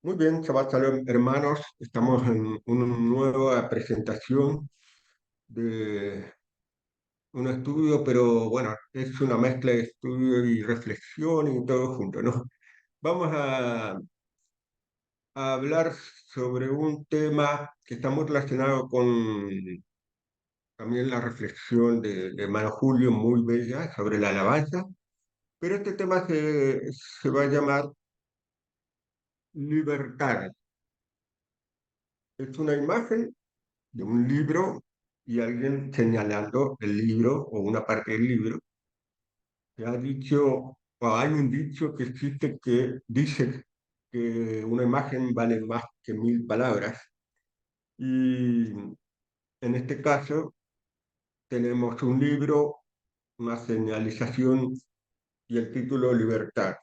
Muy bien, Shabbat Shalom, hermanos. Estamos en una nueva presentación de un estudio, pero bueno, es una mezcla de estudio y reflexión y todo junto, ¿no? Vamos a hablar sobre un tema que está muy relacionado con también la reflexión de hermano Julio, muy bella, sobre la alabanza, pero este tema se va a llamar libertad. Es una imagen de un libro y alguien señalando el libro o una parte del libro, que ha dicho, o hay un dicho que existe que dice que una imagen vale más que 1000 palabras. Y en este caso tenemos un libro, una señalización y el título Libertad.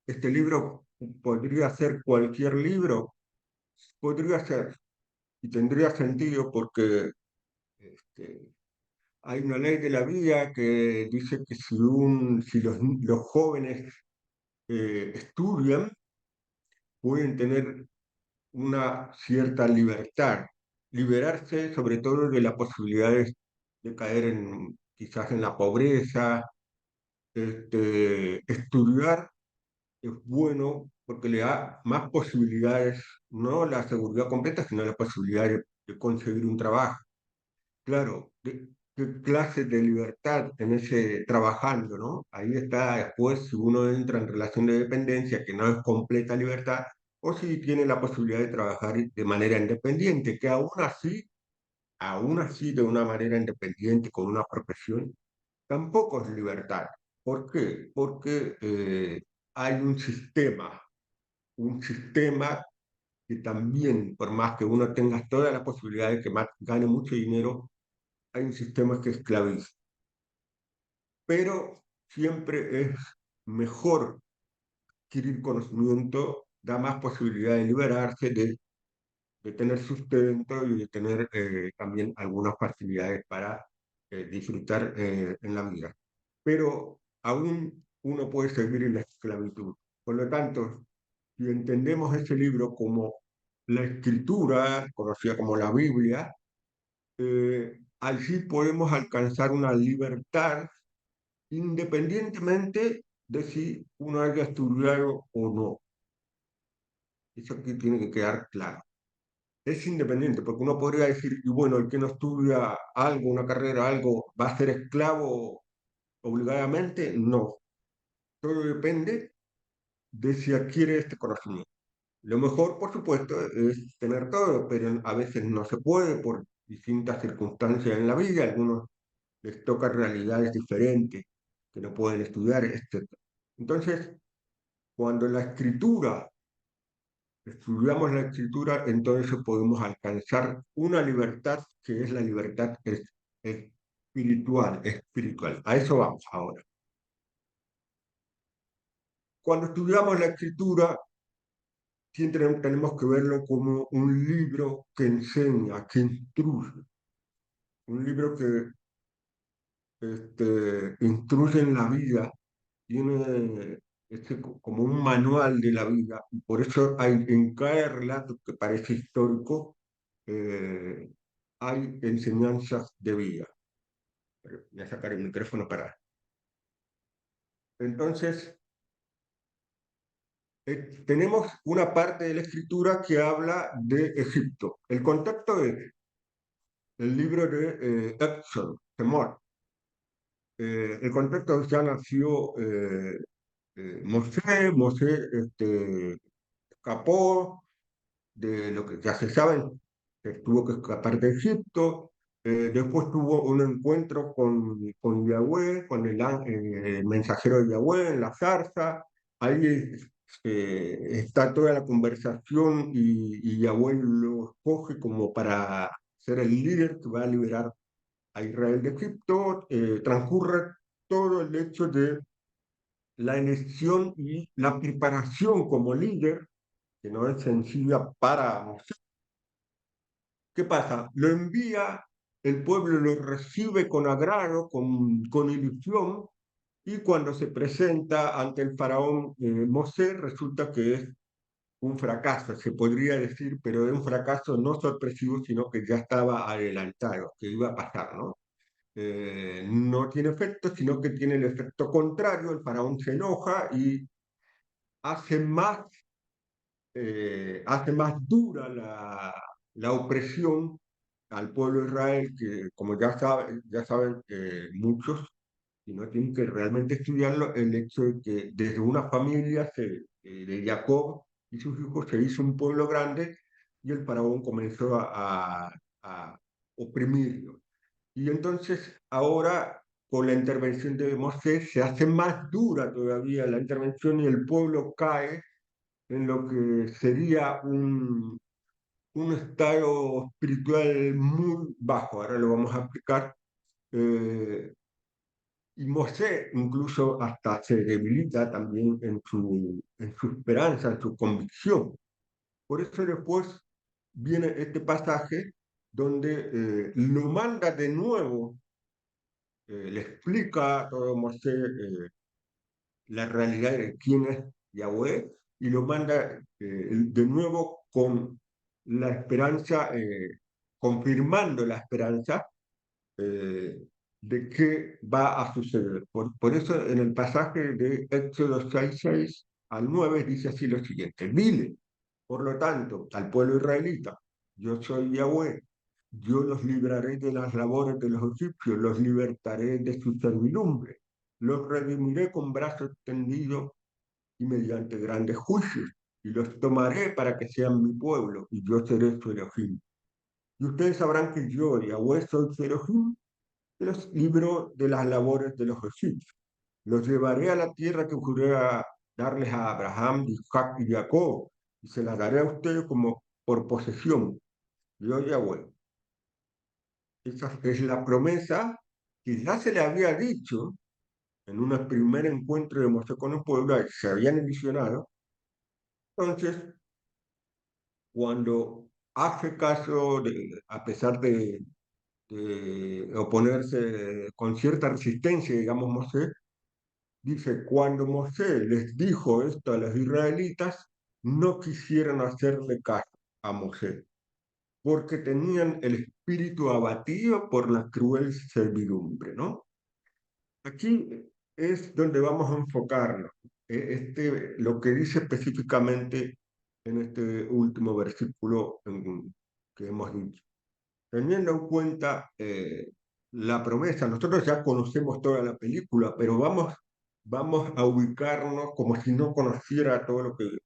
Este libro podría ser cualquier libro, podría ser, y tendría sentido porque este, hay una ley de la vida que dice que si los jóvenes estudian, pueden tener una cierta libertad, liberarse sobre todo de las posibilidades de caer quizás en la pobreza. Estudiar es bueno porque le da más posibilidades, no la seguridad completa, sino la posibilidad de conseguir un trabajo. Claro, qué clase de libertad en ese trabajando, ¿no? Ahí está después si uno entra en relación de dependencia, que no es completa libertad, o si tiene la posibilidad de trabajar de manera independiente, que aún así de una manera independiente, con una profesión, tampoco es libertad. ¿Por qué? Porque hay un sistema que también, por más que uno tenga todas las posibilidades de que gane mucho dinero, hay un sistema que esclaviza, pero siempre es mejor adquirir conocimiento, da más posibilidad de liberarse, de tener sustento y de tener también algunas facilidades para disfrutar en la vida. Pero aún uno puede seguir en la esclavitud. Por lo tanto, si entendemos ese libro como la escritura, conocida como la Biblia, allí podemos alcanzar una libertad independientemente de si uno haya estudiado o no. Eso aquí tiene que quedar claro. Es independiente, porque uno podría decir, y bueno, el que no estudia algo, una carrera, algo, ¿va a ser esclavo obligadamente? No. Todo depende de si adquiere este conocimiento. Lo mejor, por supuesto, es tener todo, pero a veces no se puede por distintas circunstancias en la vida. A algunos les toca realidades diferentes que no pueden estudiar, etc. Entonces, cuando la escritura, estudiamos la escritura, entonces podemos alcanzar una libertad que es la libertad espiritual. A eso vamos ahora. Cuando estudiamos la escritura, siempre tenemos que verlo como un libro que enseña, que instruye, un libro que instruye en la vida, tiene como un manual de la vida, y por eso hay en cada relato que parece histórico, eh, hay enseñanzas de vida. Voy a sacar el micrófono para... Entonces, tenemos una parte de la escritura que habla de Egipto. El contexto es el libro de Éxodo, Temor. El contexto ya nació Mosé escapó de lo que ya se sabe, que tuvo que escapar de Egipto. Después tuvo un encuentro con Yahweh, con el mensajero de Yahweh en la zarza. Ahí está toda la conversación y Yahweh lo escoge como para ser el líder que va a liberar a Israel de Egipto. Transcurre todo el hecho de la elección y la preparación como líder, que no es sencilla para Moisés. ¿Qué pasa? Lo envía, el pueblo lo recibe con agrado, con ilusión, y cuando se presenta ante el faraón Mosé, resulta que es un fracaso, se podría decir, pero de un fracaso no sorpresivo, sino que ya estaba adelantado, que iba a pasar, ¿no? No tiene efecto, sino que tiene el efecto contrario, el faraón se enoja y hace más, hace más dura la opresión al pueblo de Israel, que como ya saben muchos, y no tienen que realmente estudiarlo, el hecho de que desde una familia de Jacob y sus hijos se hizo un pueblo grande y el faraón comenzó a oprimirlo. Y entonces ahora, con la intervención de Moisés, se hace más dura todavía la intervención y el pueblo cae en lo que sería un estado espiritual muy bajo. Ahora lo vamos a explicar. Eh, y Moisés incluso hasta se debilita también en su esperanza, en su convicción. Por eso después viene este pasaje donde lo manda de nuevo, le explica a todo Moisés la realidad de quién es Yahweh y lo manda de nuevo con la esperanza, confirmando la esperanza eh, de qué va a suceder. Por eso en el pasaje de Éxodo 6:6 al 9 dice así lo siguiente: dile, por lo tanto, al pueblo israelita, yo soy Yahweh, yo los libraré de las labores de los egipcios, los libertaré de su servidumbre, los redimiré con brazo extendido y mediante grandes juicios, y los tomaré para que sean mi pueblo, y yo seré su Elohim. Y ustedes sabrán que yo, Yahweh, soy su Elohim, que los libró de las labores de los egipcios. Los llevaré a la tierra que juré a darles a Abraham, Isaac y Jacob, y se la daré a ustedes como por posesión. Yo, Yahweh. Esa es la promesa que ya se le había dicho en un primer encuentro de Moisés con el pueblo, se habían visionado. Entonces, cuando hace caso, a pesar de oponerse con cierta resistencia, digamos, Moisés, dice, cuando Moisés les dijo esto a los israelitas, no quisieron hacerle caso a Moisés, porque tenían el espíritu abatido por la cruel servidumbre, ¿no? Aquí es donde vamos a enfocarnos. Lo que dice específicamente en este último versículo que hemos dicho. Teniendo en cuenta la promesa, nosotros ya conocemos toda la película, pero vamos a ubicarnos como si no conociera todo lo que...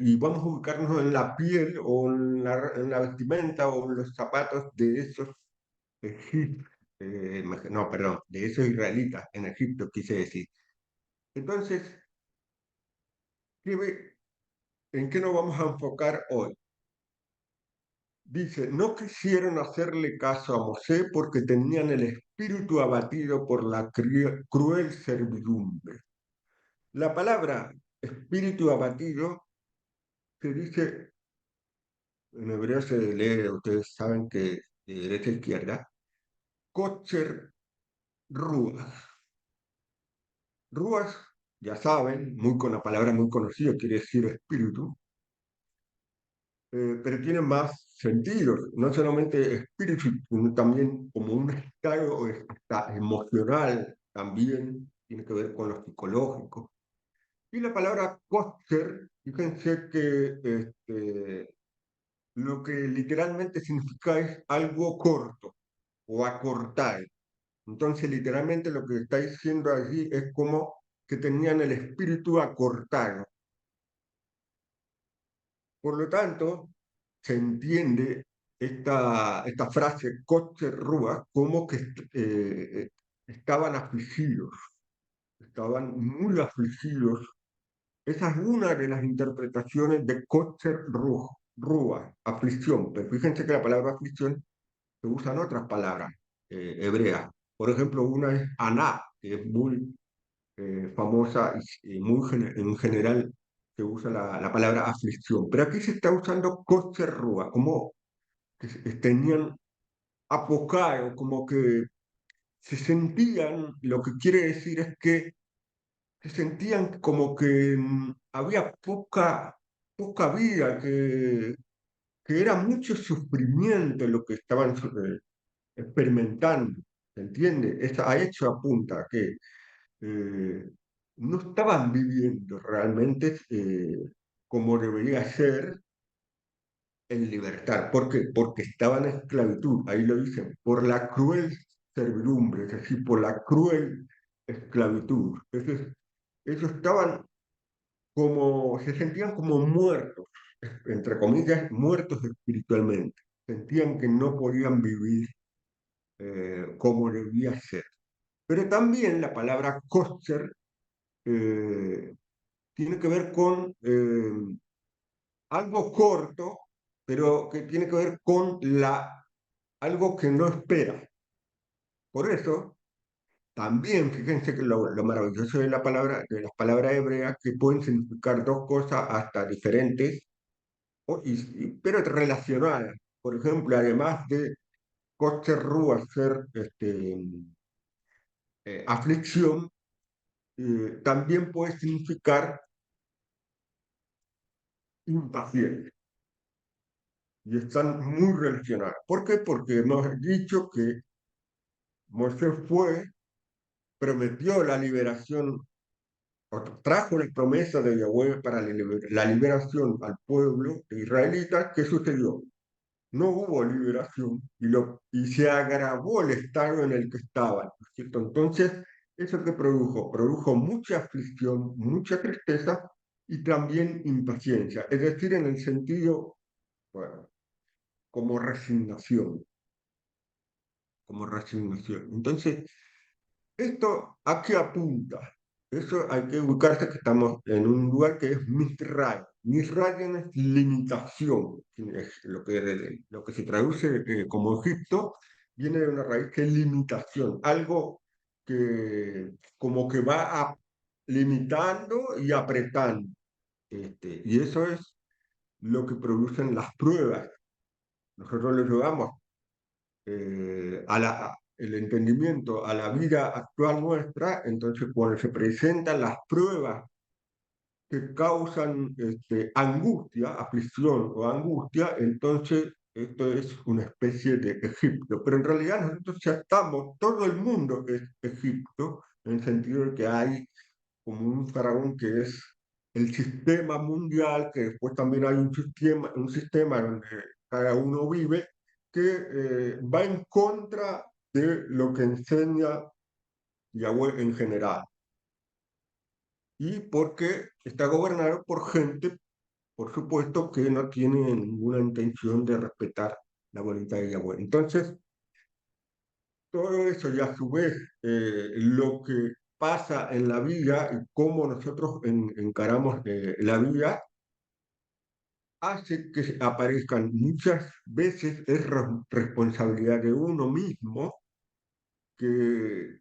y vamos a ubicarnos en la piel o en la vestimenta o en los zapatos de esos egipcios, no, perdón, de esos israelitas en Egipto, quise decir. Entonces, ¿en qué nos vamos a enfocar hoy? Dice, no quisieron hacerle caso a Mosé porque tenían el espíritu abatido por la cruel servidumbre. La palabra espíritu abatido se dice, en hebreo se lee, ustedes saben que de derecha a izquierda, Kotzer Ruach. Ruach, ya saben, con la palabra muy conocida, quiere decir espíritu, pero tiene más sentidos, no solamente espíritu, sino también como un estado emocional, también tiene que ver con lo psicológico. Y la palabra kosher, fíjense que lo que literalmente significa es algo corto o acortar. Entonces, literalmente lo que está diciendo allí es como que tenían el espíritu acortado. Por lo tanto, se entiende esta frase coche rúa como que estaban afligidos, estaban muy afligidos. Esa es una de las interpretaciones de coche rúa, aflicción. Pero fíjense que la palabra aflicción se usan otras palabras hebreas. Por ejemplo, una es aná, que es muy famosa y muy en general se usa la palabra aflicción. Pero aquí se está usando coche rúa, como que tenían apocado, como que se sentían, lo que quiere decir es que se sentían como que había poca, poca vida, que era mucho sufrimiento lo que estaban experimentando, ¿se entiende? A eso apunta, que no estaban viviendo realmente como debería ser en libertad. ¿Por qué? Porque estaban en esclavitud, ahí lo dicen, por la cruel servidumbre, es decir, por la cruel esclavitud. Entonces, ellos estaban como, se sentían como muertos, entre comillas, muertos espiritualmente. Sentían que no podían vivir como debía ser. Pero también la palabra kosher eh, tiene que ver con algo corto, pero que tiene que ver con algo que no espera. Por eso, también fíjense que lo maravilloso de de las palabras hebreas, que pueden significar dos cosas hasta diferentes, pero relacionadas. Por ejemplo, además de coste hacer aflicción, también puede significar impaciencia. Y están muy relacionadas. ¿Por qué? Porque hemos dicho que Moisés prometió la liberación, o trajo la promesa de Yahweh para la liberación al pueblo israelita. ¿Qué sucedió? No hubo liberación y se agravó el estado en el que estaban, ¿no es cierto? Entonces, ¿eso qué produjo? Produjo mucha aflicción, mucha tristeza y también impaciencia, es decir, en el sentido, bueno, como resignación, como resignación. Entonces, ¿esto a qué apunta? Eso hay que ubicarse que estamos en un lugar que es Misraim. Misraim es limitación, es lo que se traduce como Egipto, viene de una raíz que es limitación, algo que como que limitando y apretando. Y eso es lo que producen las pruebas. Nosotros lo llevamos el entendimiento a la vida actual nuestra. Entonces cuando se presentan las pruebas que causan angustia, aflicción o angustia, entonces esto es una especie de Egipto. Pero en realidad nosotros ya estamos, todo el mundo es Egipto, en el sentido de que hay como un faraón que es el sistema mundial, que después también hay un sistema donde cada uno vive, que va en contra de lo que enseña Yahweh en general. Y porque está gobernado por gente, por supuesto, que no tiene ninguna intención de respetar la voluntad de Yahweh. Entonces, todo eso y a su vez lo que pasa en la vida y cómo nosotros encaramos la vida hace que aparezcan muchas veces es responsabilidad de uno mismo que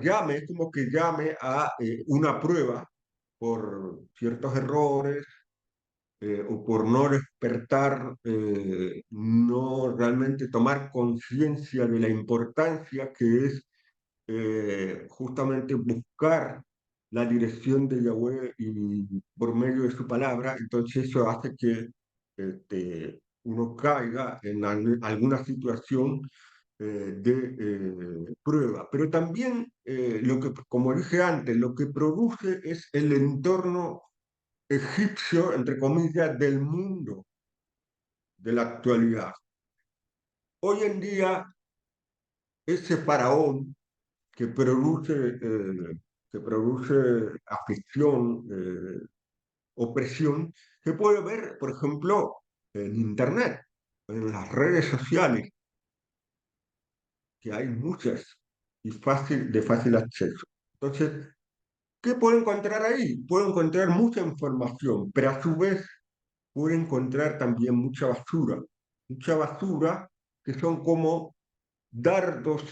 llame, es como que llame a una prueba por ciertos errores o por no despertar, no realmente tomar conciencia de la importancia que es justamente buscar la dirección de Yahweh y por medio de su palabra. Entonces eso hace que uno caiga en alguna situación de prueba. Pero también, como dije antes, lo que produce es el entorno egipcio, entre comillas, del mundo de la actualidad. Hoy en día, ese faraón que produce aflicción, opresión, se puede ver, por ejemplo, en Internet, en las redes sociales, que hay muchas y de fácil acceso. Entonces, ¿qué puedo encontrar ahí? Puedo encontrar mucha información, pero a su vez puedo encontrar también mucha basura que son como dardos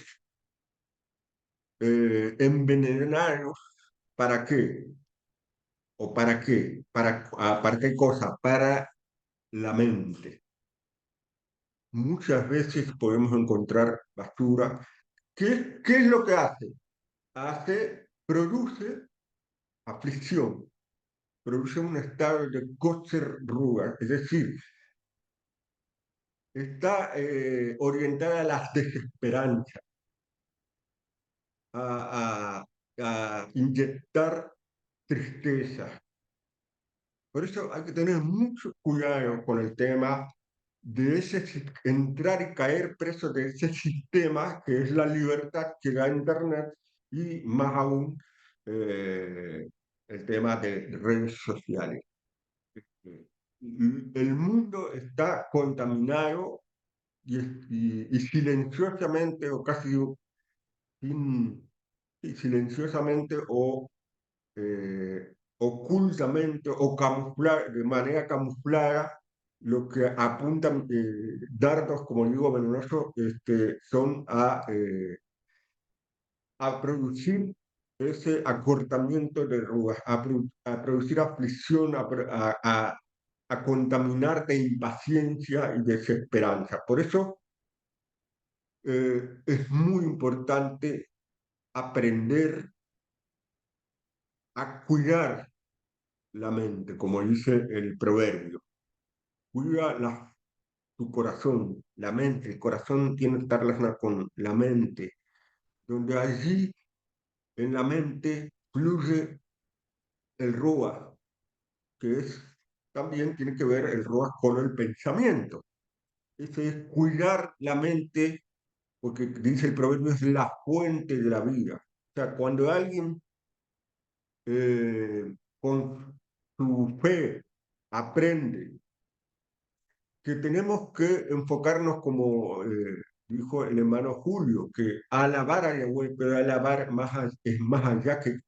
envenenados. ¿Para qué? ¿O para qué? ¿Para qué cosa? Para la mente. Muchas veces podemos encontrar basura. ¿Qué es lo que hace? Produce aflicción. produce un estado de kosher ruach, es decir, está orientada a la desesperanza, a, a inyectar tristeza. Por eso hay que tener mucho cuidado con el tema de entrar y caer preso de ese sistema que es la libertad que da Internet y más aún eh, el tema de redes sociales. El mundo está contaminado y silenciosamente o casi sin, y silenciosamente o ocultamente o de manera camuflada, lo que apuntan dardos, como digo, venenosos, son a producir ese acortamiento de arrugas, a producir aflicción, a contaminar de impaciencia y desesperanza. Por eso es muy importante aprender a cuidar la mente, como dice el proverbio. Cuida tu corazón, la mente. El corazón tiene que estar relacionado con la mente, donde allí en la mente fluye el Ruach, que es también tiene que ver el Ruach con el pensamiento. Ese es cuidar la mente, porque dice el proverbio, es la fuente de la vida. O sea, cuando alguien con su fe aprende que tenemos que enfocarnos como dijo el hermano Julio, que alabar a Yahweh, pero alabar es más allá que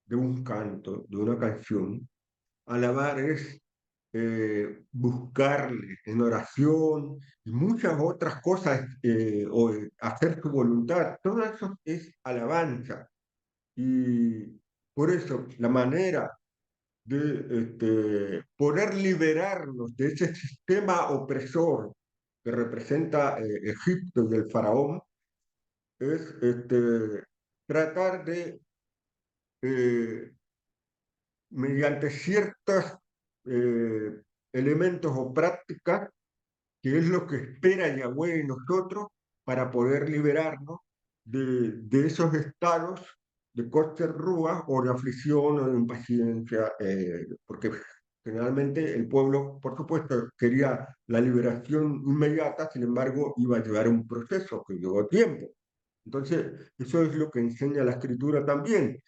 de un canto, de una canción. Alabar es buscarle en oración y muchas otras cosas, o hacer su voluntad. Todo eso es alabanza. Y por eso la manera de poder liberarnos de ese sistema opresor que representa Egipto y el faraón, es tratar de, eh, mediante ciertos eh, elementos o prácticas, que es lo que espera Yahweh en nosotros para poder liberarnos de esos estados de coste rúa o de aflicción o de impaciencia, porque generalmente el pueblo, por supuesto, quería la liberación inmediata, sin embargo, iba a llevar un proceso que llevó tiempo. Entonces, eso es lo que enseña la escritura también.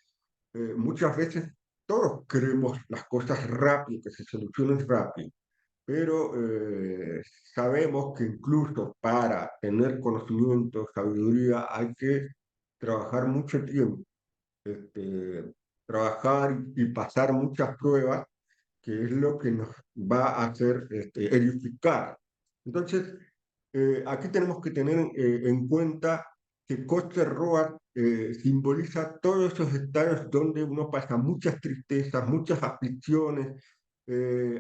Muchas veces todos queremos las cosas rápido, que se solucionen rápido, pero sabemos que incluso para tener conocimiento, sabiduría, hay que trabajar mucho tiempo, este, trabajar y pasar muchas pruebas, que es lo que nos va a hacer edificar. Entonces, aquí tenemos que tener en cuenta que Koster Road simboliza todos esos estados donde uno pasa muchas tristezas, muchas aflicciones,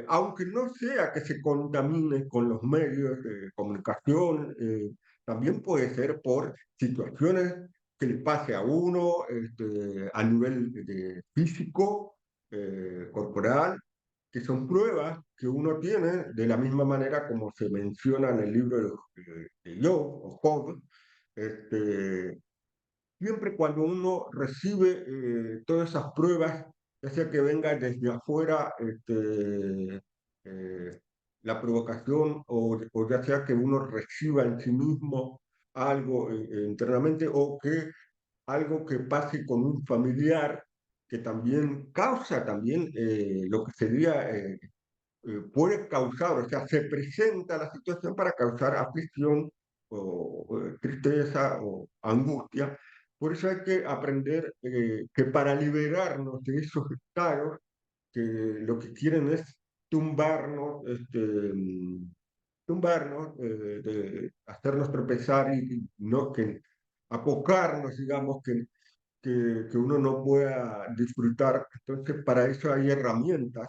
aunque no sea que se contamine con los medios de comunicación, también puede ser por situaciones que le pase a uno a nivel físico, corporal, que son pruebas que uno tiene de la misma manera como se menciona en el libro de Job o Job, este, siempre cuando uno recibe todas esas pruebas, ya sea que venga desde afuera eh, la provocación o ya sea que uno reciba en sí mismo algo internamente o que algo que pase con un familiar que también causa también lo que sería puede causar, o sea, se presenta la situación para causar aflicción o tristeza o angustia. Por eso hay que aprender que para liberarnos de esos estados, que lo que quieren es tumbarnos, tumbarnos, hacernos tropezar y no que apocarnos, digamos, que uno no pueda disfrutar. Entonces, para eso hay herramientas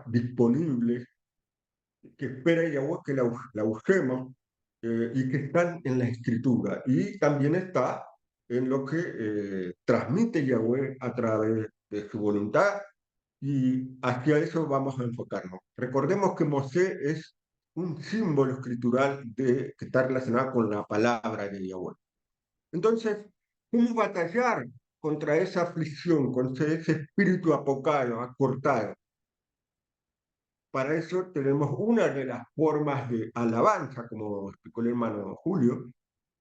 disponibles que espera Yahweh que la usemos y que están en la escritura. Y también está en lo que transmite Yahweh a través de su voluntad y hacia eso vamos a enfocarnos. Recordemos que Mosé es un símbolo escritural que está relacionado con la palabra de Yahweh. Entonces, ¿cómo batallar contra esa aflicción, contra ese espíritu apocado, acortado? Para eso tenemos una de las formas de alabanza, como explicó el hermano Julio,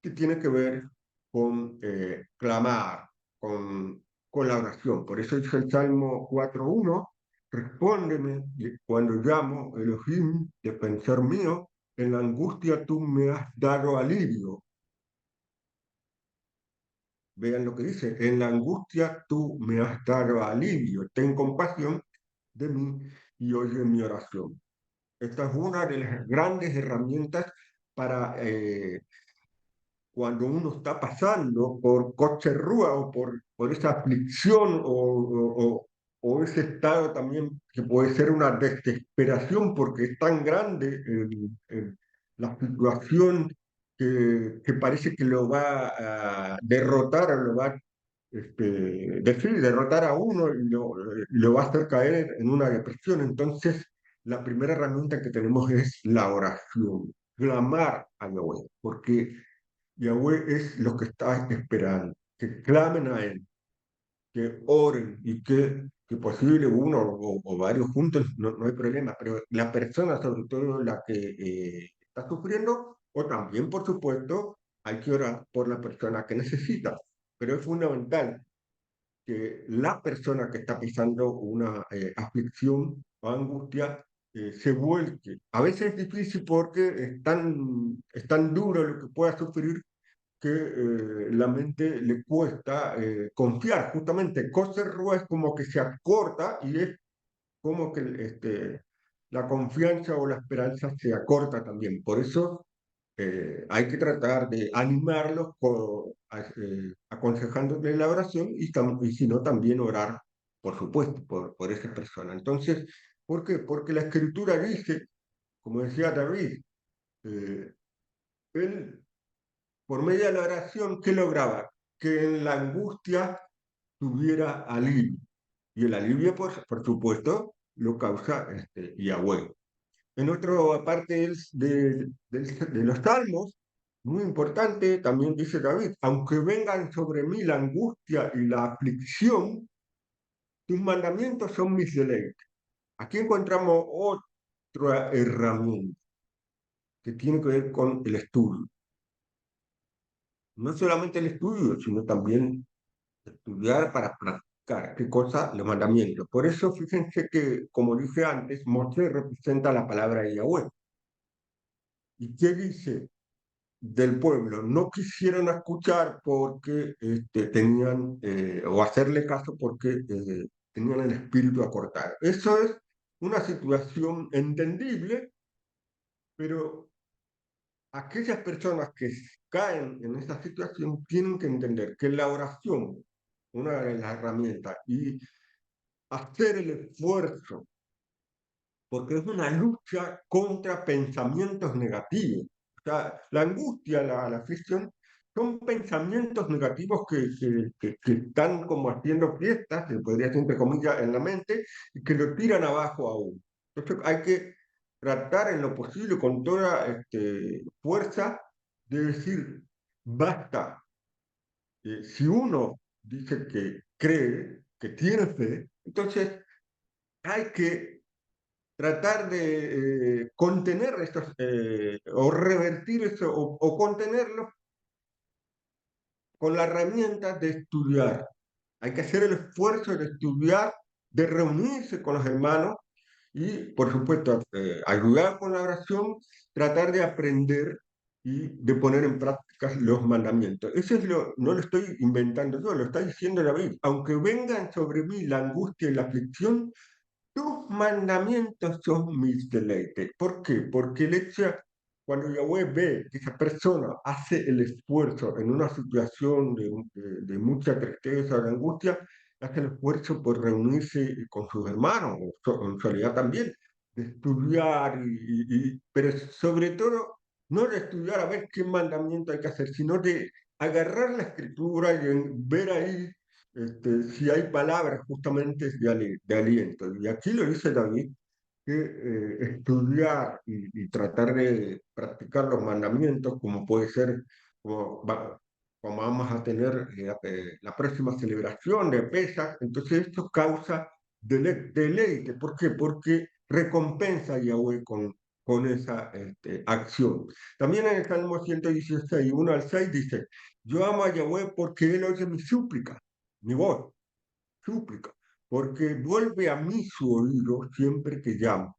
que tiene que ver con clamar, con la oración. Por eso dice el Salmo 4.1, respóndeme cuando llamo, Elohim, defensor mío, en la angustia tú me has dado alivio. Vean lo que dice, en la angustia tú me has dado alivio, ten compasión de mí y oye mi oración. Esta es una de las grandes herramientas para cuando uno está pasando por coche rúa o por esa aflicción o ese estado también que puede ser una desesperación porque es tan grande la situación que parece que lo va a derrotar o lo va a decir, derrotar a uno y lo va a hacer caer en una depresión. Entonces, la primera herramienta que tenemos es la oración, clamar a Yahweh, porque Yahweh es lo que está esperando, que clamen a Él, que oren y que posible uno o varios juntos, no hay problema, pero la persona, sobre todo la que está sufriendo, o también, por supuesto, hay que orar por la persona que necesita, pero es fundamental que la persona que está pasando una aflicción o angustia se vuelque. A veces es difícil porque es tan duro lo que pueda sufrir que la mente le cuesta confiar. Justamente, Coser es como que se acorta y es como que la confianza o la esperanza se acorta también. Por eso hay que tratar de animarlos aconsejándoles la oración y si no, también orar, por supuesto, por esa persona. Entonces, ¿por qué? Porque la escritura dice, como decía David, eh, él, por medio de la oración, ¿qué lograba? Que en la angustia tuviera alivio. Y el alivio, por supuesto, lo causa Yahweh. En otra parte de los salmos, muy importante, también dice David, aunque vengan sobre mí la angustia y la aflicción, tus mandamientos son mis deleites. Aquí encontramos otra herramienta que tiene que ver con el estudio. No solamente el estudio, sino también estudiar para practicar. ¿Qué cosa? Los mandamientos. Por eso fíjense que, como dije antes, Moshe representa la palabra de Yahweh. ¿Y qué dice del pueblo? No quisieron escuchar porque tenían, o hacerle caso porque tenían el espíritu acortado. Eso es una situación entendible, pero aquellas personas que caen en esa situación tienen que entender que la oración, una de las herramientas, y hacer el esfuerzo, porque es una lucha contra pensamientos negativos. O sea, la angustia, la aflicción, son pensamientos negativos que están como haciendo fiestas, se podría decir entre comillas, en la mente, y que lo tiran abajo a uno. Entonces hay que tratar en lo posible con toda fuerza de decir, basta. Si uno dice que cree, que tiene fe, entonces hay que tratar de contener estos, o revertir eso, o contenerlos con la herramienta de estudiar. Hay que hacer el esfuerzo de estudiar, de reunirse con los hermanos y, por supuesto, ayudar con la oración, tratar de aprender y de poner en práctica los mandamientos. Eso es no lo estoy inventando yo, lo está diciendo David. Aunque vengan sobre mí la angustia y la aflicción, tus mandamientos son mis deleites. ¿Por qué? Porque el hecho, cuando Yahweh ve que esa persona hace el esfuerzo en una situación de mucha tristeza o de angustia, hace el esfuerzo por reunirse con sus hermanos, o en realidad también, de estudiar, pero sobre todo, no de estudiar a ver qué mandamiento hay que hacer, sino de agarrar la escritura y ver ahí si hay palabras justamente de aliento. Y aquí lo dice David, que estudiar y tratar de practicar los mandamientos, como puede ser, como, como vamos a tener la próxima celebración de Pesach, entonces esto causa deleite. ¿Por qué? Porque recompensa a Yahweh con esa acción. También en el Salmo 116, 1 al 6 dice, yo amo a Yahweh porque Él oye mi súplica, mi voz, súplica, porque vuelve a mí su oído siempre que llamo.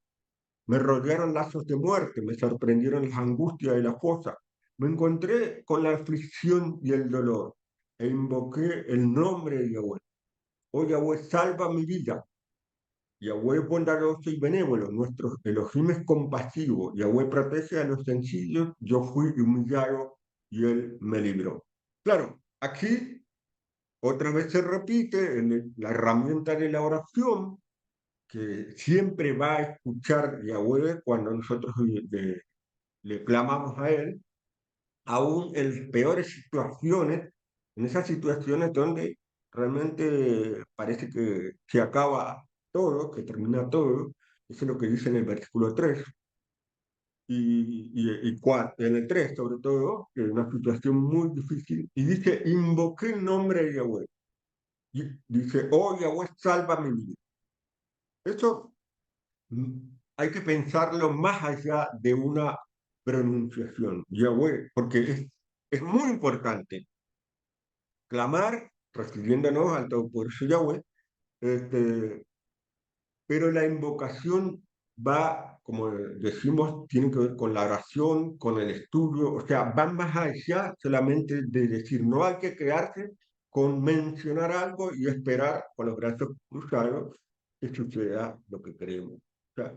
Me rodearon lazos de muerte, me sorprendieron las angustias de la fosa. Me encontré con la aflicción y el dolor e invoqué el nombre de Yahweh. Oh Yahweh, salva mi vida. Yahweh es bondadoso y benévolo, nuestro Elohim es compasivo. Yahweh protege a los sencillos, yo fui humillado y él me libró. Claro, aquí otra vez se repite la herramienta de la oración, que siempre va a escuchar Yahweh cuando nosotros le clamamos a Él, aún en las peores situaciones, en esas situaciones donde realmente parece que se acaba todo, que termina todo. Eso es lo que dice en el versículo 3 y 4, en el 3 sobre todo, que es una situación muy difícil, y dice, invoqué el nombre de Yahweh. Y dice, oh Yahweh, salva mi vida. Eso hay que pensarlo más allá de una pronunciación, Yahweh, porque es muy importante clamar refiriéndonos al Todopoderoso Yahweh, este, pero la invocación va, como decimos, tiene que ver con la oración, con el estudio, o sea, va más allá solamente de decir, no hay que quedarse con mencionar algo y esperar con los brazos cruzados que suceda lo que queremos. O sea,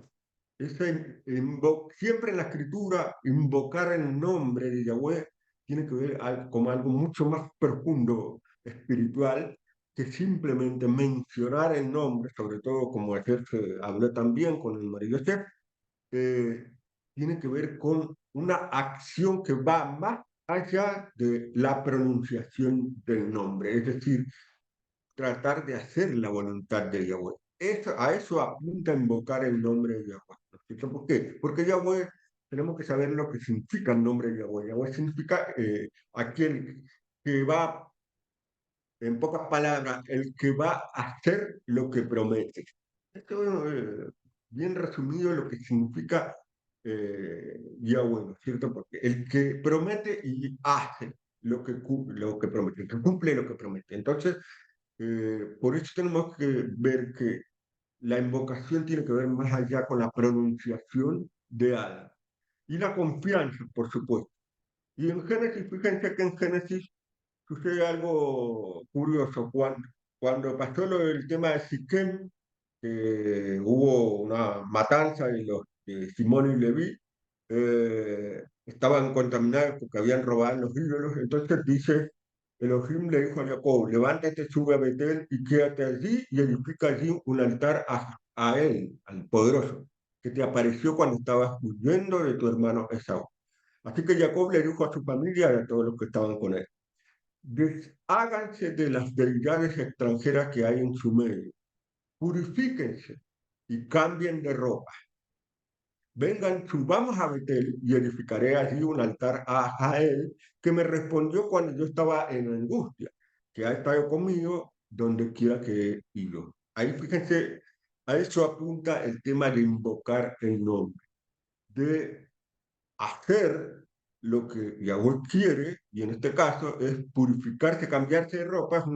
siempre en la escritura, invocar el nombre de Yahweh tiene que ver con algo mucho más profundo, espiritual, que simplemente mencionar el nombre, sobre todo como ayer se habló también con el marido Yosef, eh, tiene que ver con una acción que va más allá de la pronunciación del nombre, es decir, tratar de hacer la voluntad de Yahweh. A eso apunta invocar el nombre de Yahweh. ¿No es cierto? ¿Por qué? Porque Yahweh, tenemos que saber lo que significa el nombre de Yahweh. Yahweh significa aquel que va, en pocas palabras, el que va a hacer lo que promete. Esto es bien resumido lo que significa Yahweh, ¿no es cierto? Porque el que promete y hace lo que promete, que cumple lo que promete. Entonces, por eso tenemos que ver que la invocación tiene que ver más allá con la pronunciación de algo. Y la confianza, por supuesto. Y en Génesis, fíjense que en Génesis sucede algo curioso. Cuando pasó lo del tema de Siquem, hubo una matanza de los de Simón y Leví, estaban contaminados porque habían robado los ídolos. Entonces dice, Elohim le dijo a Jacob, levántate, sube a Betel y quédate allí y edifica allí un altar a él, al poderoso, que te apareció cuando estabas huyendo de tu hermano Esaú. Así que Jacob le dijo a su familia y a todos los que estaban con él, desháganse de las deidades extranjeras que hay en su medio, purifíquense y cambien de ropa. Vengan, subamos a Betel y edificaré allí un altar a él, que me respondió cuando yo estaba en angustia, que ha estado conmigo donde quiera que he ido. Ahí fíjense, a eso apunta el tema de invocar el nombre, de hacer lo que Yahweh quiere, y en este caso es purificarse, cambiarse de ropa, es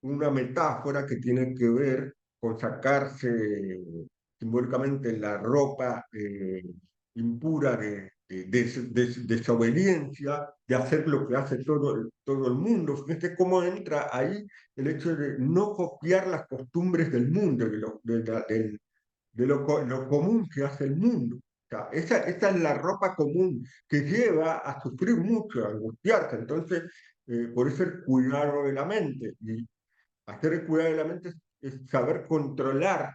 una metáfora que tiene que ver con sacarse simbólicamente la ropa impura de desobediencia, de hacer lo que hace todo el mundo. Fíjate cómo entra ahí el hecho de no copiar las costumbres del mundo, lo común que hace el mundo. O sea, esa es la ropa común que lleva a sufrir mucho, a angustiarse. Entonces, por eso el cuidado de la mente. Y hacer el cuidado de la mente es saber controlar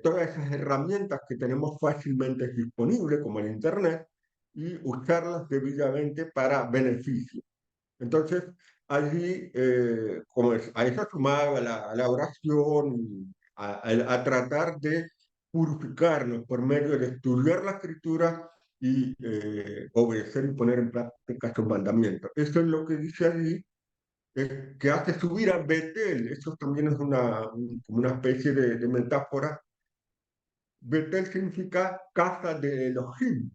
todas esas herramientas que tenemos fácilmente disponibles, como el Internet, y usarlas debidamente para beneficio. Entonces, allí, a eso sumado a la oración, y a tratar de purificarnos por medio de estudiar la escritura y obedecer y poner en práctica sus mandamientos. Eso es lo que dice allí, que hace subir a Betel. Eso también es como una especie de metáfora. Betel significa casa de Elohim,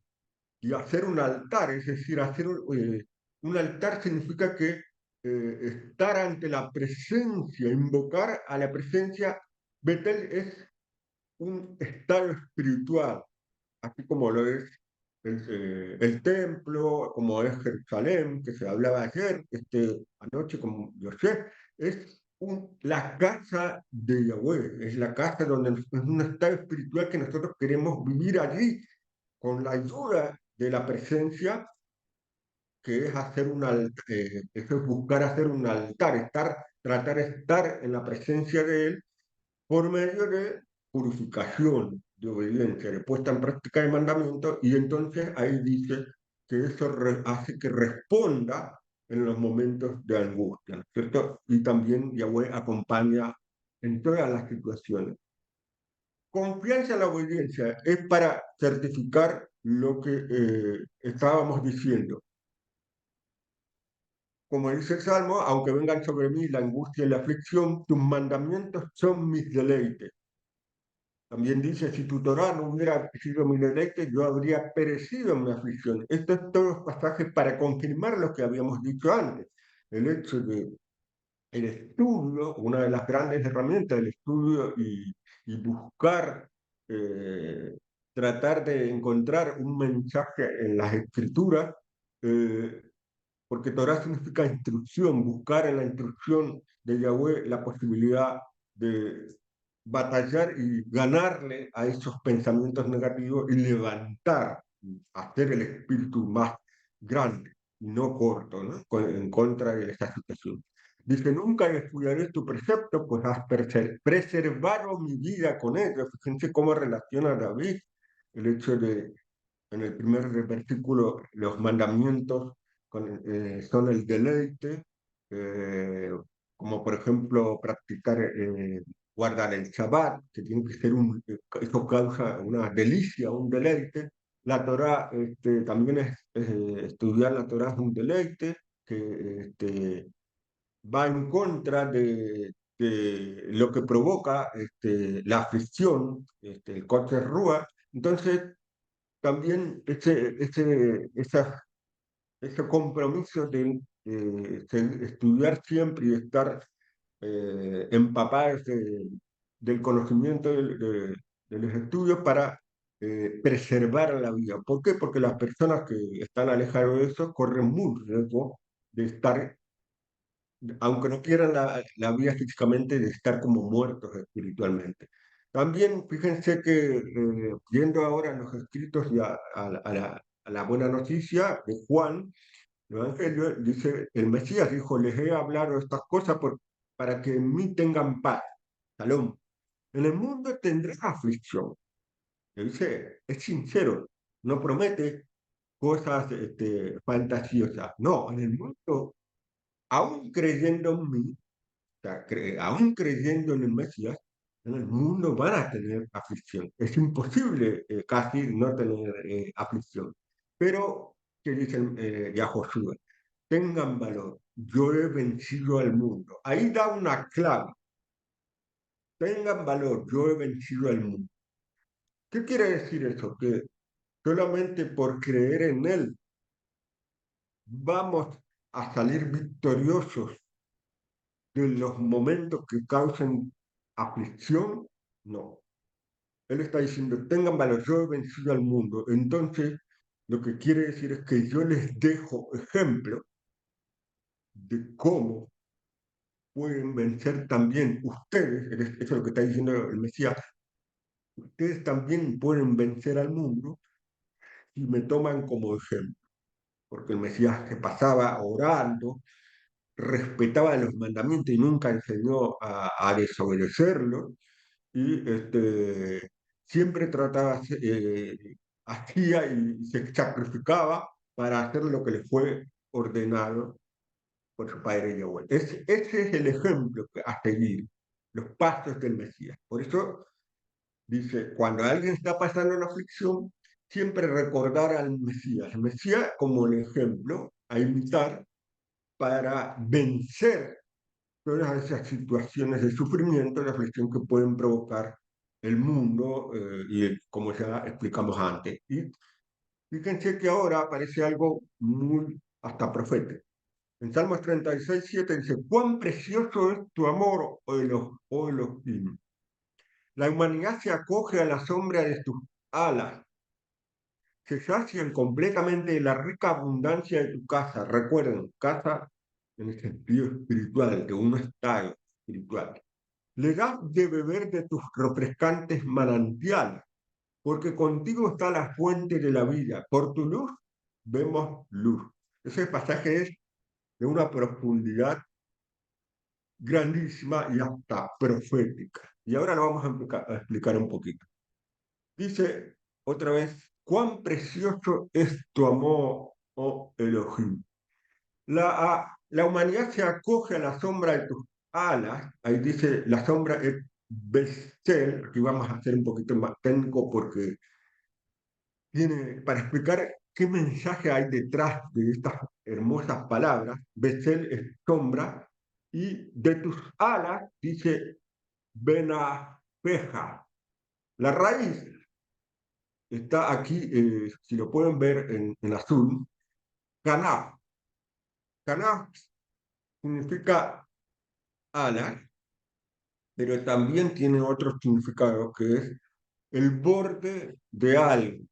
y hacer un altar, es decir, un altar significa que estar ante la presencia, invocar a la presencia. Betel es un estado espiritual, así como lo es el templo, como es Jerusalén, que se hablaba ayer, anoche, como yo sé, es la casa de Yahweh, es la casa donde es un estado espiritual que nosotros queremos vivir allí, con la ayuda de la presencia, que es eso es buscar hacer un altar, tratar de estar en la presencia de Él por medio de purificación, de obediencia, de puesta en práctica del mandamiento, y entonces ahí dice que eso hace que responda en los momentos de angustia, ¿no es cierto? Y también Yahweh acompaña en todas las situaciones. Confianza en la obediencia es para certificar lo que estábamos diciendo. Como dice el Salmo, aunque vengan sobre mí la angustia y la aflicción, tus mandamientos son mis deleites. También dice, si tu Torah no hubiera sido mi deleite, yo habría perecido en mi aflicción. Estos todos los pasajes para confirmar lo que habíamos dicho antes. El hecho de el estudio, una de las grandes herramientas del estudio, y buscar, eh, tratar de encontrar un mensaje en las escrituras, eh, porque Torah significa instrucción, buscar en la instrucción de Yahweh la posibilidad de batallar y ganarle a esos pensamientos negativos y levantar, hacer el espíritu más grande y no corto, ¿no? En contra de esa situación. Dice, nunca descuidaré tu precepto, pues has preservado mi vida con ellos. Fíjense cómo relaciona David el hecho de, en el primer versículo, los mandamientos son el deleite, eh, como por ejemplo practicar, guardar el Shabbat, que tiene que ser eso causa una delicia, un deleite. La Torá, también estudiar la Torá es un deleite, que va en contra de lo que provoca la aflicción, el Kotel Rúa. Entonces, también ese compromiso de estudiar siempre y estar empapados del conocimiento de los estudios para preservar la vida. ¿Por qué? Porque las personas que están alejadas de eso corren mucho riesgo de estar, aunque no quieran la vida físicamente, de estar como muertos espiritualmente. También fíjense que, yendo ahora a los escritos y a la buena noticia de Juan, el Evangelio dice, el Mesías dijo, les he hablado estas cosas para que en mí tengan paz. Salón. En el mundo tendrás aflicción. Le dice, es sincero, no promete cosas fantasiosas. No, en el mundo, aún creyendo en mí, sea, aún creyendo en el Mesías, en el mundo van a tener aflicción. Es imposible casi no tener aflicción. Pero, ¿qué dicen ya Josué? Tengan valor, yo he vencido al mundo. Ahí da una clave. Tengan valor, yo he vencido al mundo. ¿Qué quiere decir eso? Que solamente por creer en Él vamos a salir victoriosos de los momentos que causen aflicción. No. Él está diciendo, tengan valor, yo he vencido al mundo. Entonces, lo que quiere decir es que yo les dejo ejemplo de cómo pueden vencer también ustedes, eso es lo que está diciendo el Mesías, ustedes también pueden vencer al mundo si me toman como ejemplo. Porque el Mesías se pasaba orando, respetaba los mandamientos y nunca enseñó a desobedecerlos, y siempre trataba, hacía y se sacrificaba para hacer lo que le fue ordenado por su padre Yahweh. Ese es el ejemplo a seguir, los pasos del Mesías. Por eso dice, cuando alguien está pasando una aflicción, siempre recordar al Mesías. El Mesías como el ejemplo a imitar para vencer todas esas situaciones de sufrimiento, de aflicción que pueden provocar el mundo como ya explicamos antes. Y fíjense que ahora aparece algo muy hasta profético. En Salmos 36:7 dice, cuán precioso es tu amor, oh Elohim. La humanidad se acoge a la sombra de tus alas, se sacian completamente de la rica abundancia de tu casa. Recuerden, casa en el sentido espiritual, de un estado espiritual. Le das de beber de tus refrescantes manantiales, porque contigo está la fuente de la vida. Por tu luz vemos luz. Ese pasaje es de una profundidad grandísima y hasta profética. Y ahora lo vamos a explicar un poquito. Dice otra vez, cuán precioso es tu amor, oh Elohim. La humanidad se acoge a la sombra de tus alas. Ahí dice, la sombra es Bestel. Aquí vamos a hacer un poquito más técnico porque tiene, para explicar qué mensaje hay detrás de estas hermosas palabras. Bestel es sombra y de tus alas dice Benapeja. La raíz está aquí, si lo pueden ver en azul, Canaf. Canaf significa alas, pero también tiene otro significado que es el borde de algo,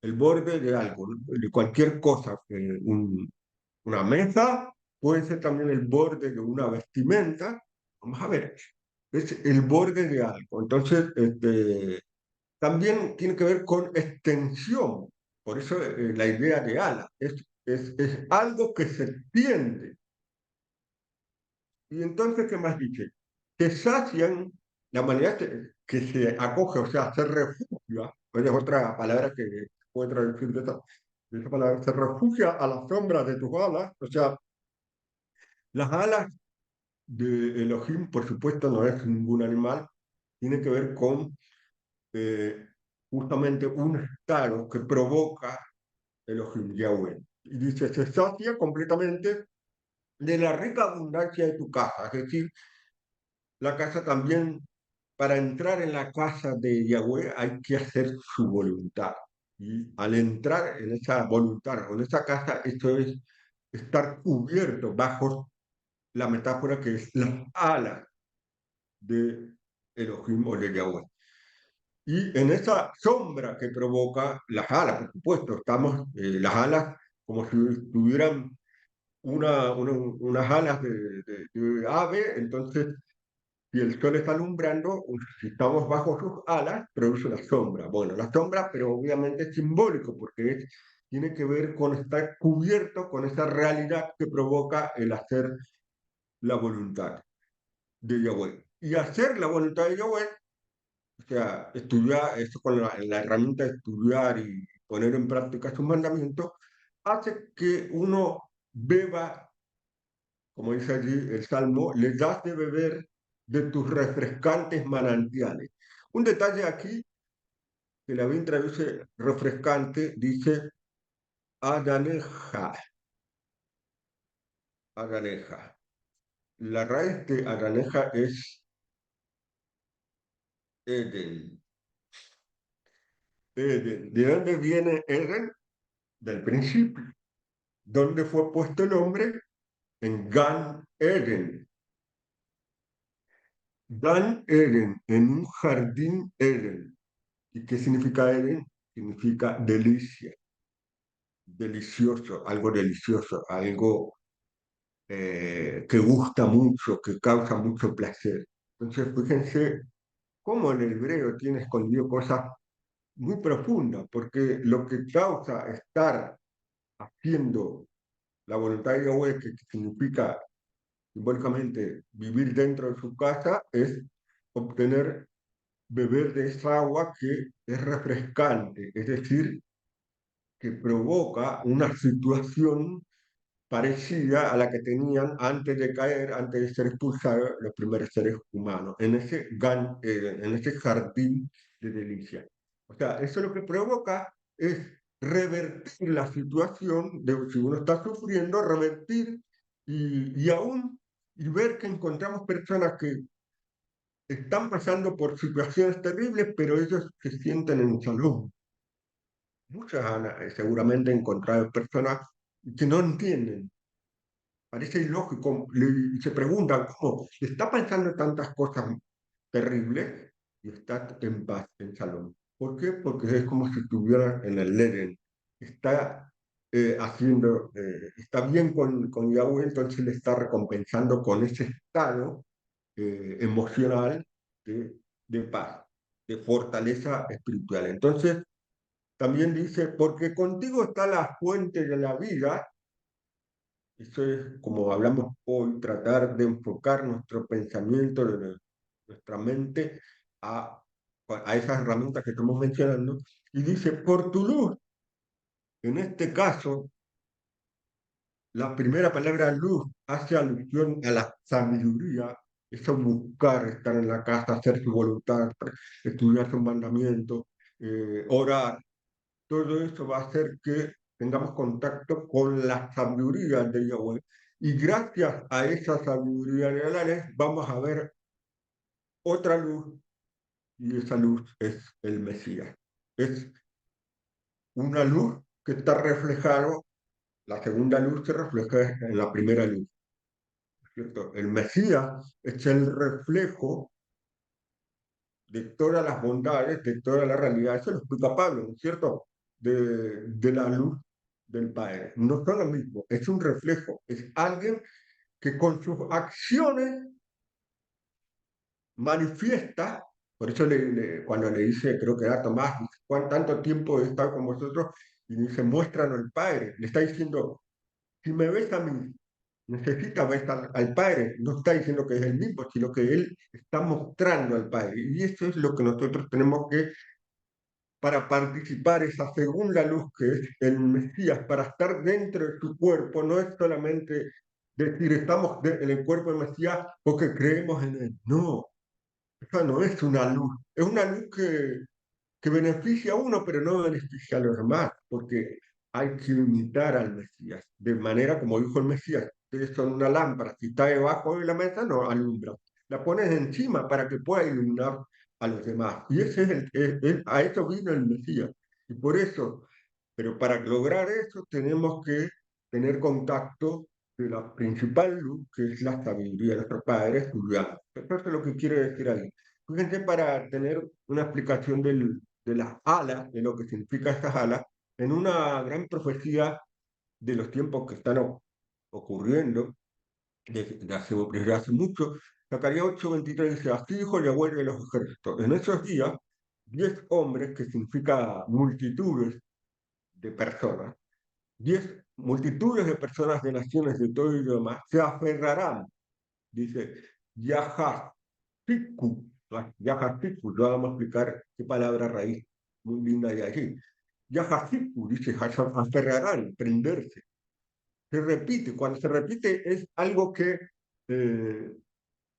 el borde de algo, ¿no? De cualquier cosa. Una mesa puede ser también el borde de una vestimenta. Vamos a ver, es el borde de algo. Entonces, también tiene que ver con extensión. Por eso la idea de ala es algo que se extiende. Y entonces, ¿qué más dice? Se sacian, la humanidad que se acoge, o sea, se refugia, es otra palabra que puede traducir de esa palabra, se refugia a la sombra de tus alas, o sea, las alas de Elohim, por supuesto, no es ningún animal, tiene que ver con eh, justamente un estado que provoca Elohim Yahweh. Y dice, se sacia completamente de la rica abundancia de tu casa, es decir, la casa también, para entrar en la casa de Yahweh hay que hacer su voluntad. Y al entrar en esa voluntad o en esa casa, esto es estar cubierto bajo la metáfora que es las alas de Elohim o de Yahweh. Y en esa sombra que provoca las alas, por supuesto, estamos, las alas como si tuvieran unas alas de ave, entonces si el sol está alumbrando, si estamos bajo sus alas, produce una sombra. Bueno, la sombra, pero obviamente es simbólico, porque tiene que ver con estar cubierto con esa realidad que provoca el hacer la voluntad de Yahweh. Y hacer la voluntad de Yahweh, o sea, estudiar, eso con la herramienta de estudiar y poner en práctica sus mandamientos, hace que uno beba, como dice allí el Salmo, le das de beber de tus refrescantes manantiales. Un detalle aquí, que la bien traduce refrescante, dice aganeja, aganeja. La raíz de aganeja es Eden. Eden. ¿De dónde viene Eden? Del principio. ¿Dónde fue puesto el hombre? En Gan Eden. Gan Eden, en un jardín Eden. ¿Y qué significa Eden? Significa delicia, delicioso, algo que gusta mucho, que causa mucho placer. Entonces, fíjense cómo el hebreo tiene escondido cosas muy profundas, porque lo que causa estar haciendo la voluntad de Yahweh, que significa simbólicamente vivir dentro de su casa, es obtener, beber de esa agua que es refrescante, es decir, que provoca una situación parecida a la que tenían antes de caer, antes de ser expulsados los primeros seres humanos, en ese jardín de delicias. O sea, eso lo que provoca es revertir la situación de si uno está sufriendo, revertir y aún y ver que encontramos personas que están pasando por situaciones terribles, pero ellos se sienten en salud. Muchas han seguramente encontrado personas que no entienden. Parece ilógico, y se preguntan cómo está pensando tantas cosas terribles y está en paz, en salud. ¿Por qué? Porque es como si estuviera en el Edén. Está está bien con Yahweh, entonces le está recompensando con ese estado emocional de, de paz, de fortaleza espiritual. Entonces, también dice, porque contigo está la fuente de la vida. Eso es como hablamos hoy, tratar de enfocar nuestro pensamiento, nuestra mente a, a esas herramientas que estamos mencionando. Y dice, por tu luz, en este caso, la primera palabra luz hace alusión a la sabiduría, eso buscar, estar en la casa, hacer su voluntad, estudiar sus mandamientos, orar. Todo eso va a hacer que tengamos contacto con la sabiduría de Yahweh. Y gracias a esa sabiduría de Alares vamos a ver otra luz, y esa luz es el Mesías. Es una luz que está reflejada, la segunda luz se refleja en la primera luz, ¿cierto? El Mesías es el reflejo de todas las bondades, de toda la realidad. Eso lo explica Pablo, ¿no es cierto? De la luz del Padre. No son lo mismo, es un reflejo, es alguien que con sus acciones manifiesta, por eso cuando le dice, creo que era Tomás, ¿cuán tanto tiempo he estado con vosotros? Y dice, muéstranos el Padre. Le está diciendo, si me ves a mí, necesita ver al Padre. No está diciendo que es el mismo, sino que Él está mostrando al Padre. Y eso es lo que nosotros tenemos que para participar esa segunda luz que es el Mesías, para estar dentro de su cuerpo, no es solamente decir estamos en el cuerpo del Mesías porque creemos en él. No, esa no es una luz, es una luz que beneficia a uno, pero no beneficia a los demás, porque hay que imitar al Mesías, de manera como dijo el Mesías, ustedes son una lámpara, si está debajo de la mesa no alumbra, la pones encima para que pueda iluminar a los demás. Y ese a eso vino el Mesías. Y por eso, pero para lograr eso tenemos que tener contacto de la principal luz, que es la sabiduría de nuestros padres, estudiando. Eso es lo que quiere decir ahí. Fíjense, para tener una explicación de las alas, de lo que significa estas alas, en una gran profecía de los tiempos que están ocurriendo desde hace mucho, Zacarías 8:23 dice, así dijo Yahweh de los ejércitos. En esos días, 10 hombres, que significa multitudes de personas, 10 multitudes de personas de naciones de todo idioma, se aferrarán, dice, Yahaziku, Yahaziku, lo vamos a explicar qué palabra raíz muy linda de allí. Yahaziku, dice, aferrarán, prenderse. Se repite, cuando se repite es algo que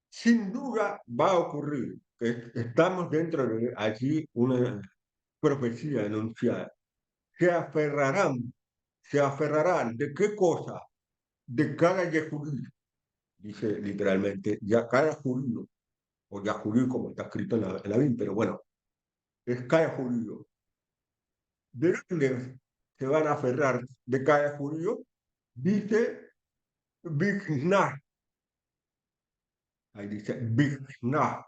sin duda va a ocurrir. Estamos dentro de allí una profecía enunciada. Se se aferrarán, ¿de qué cosa? De cada Yehudí, dice literalmente, ya cada judío, o Yahudí como está escrito en la Biblia, pero bueno, es cada judío. ¿De dónde se van a aferrar de cada judío? Dice Bignah, ahí dice Bignah,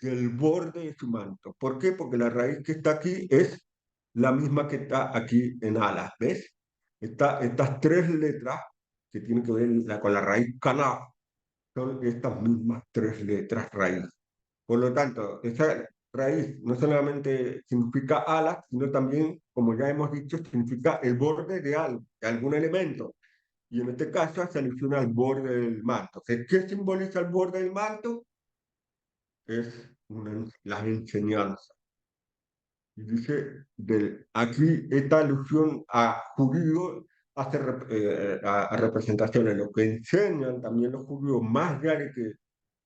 del borde de su manto. ¿Por qué? Porque la raíz que está aquí es la misma que está aquí en alas, ¿ves? Estas tres letras que tienen que ver con la raíz canaf son estas mismas tres letras raíz. Por lo tanto, esa raíz no solamente significa alas, sino también, como ya hemos dicho, significa el borde de algo, de algún elemento. Y en este caso se alusiona al borde del manto. ¿Qué simboliza el borde del manto? Es las enseñanzas. Y dice, aquí esta alusión a judío a representaciones. Lo que enseñan también los judíos, más allá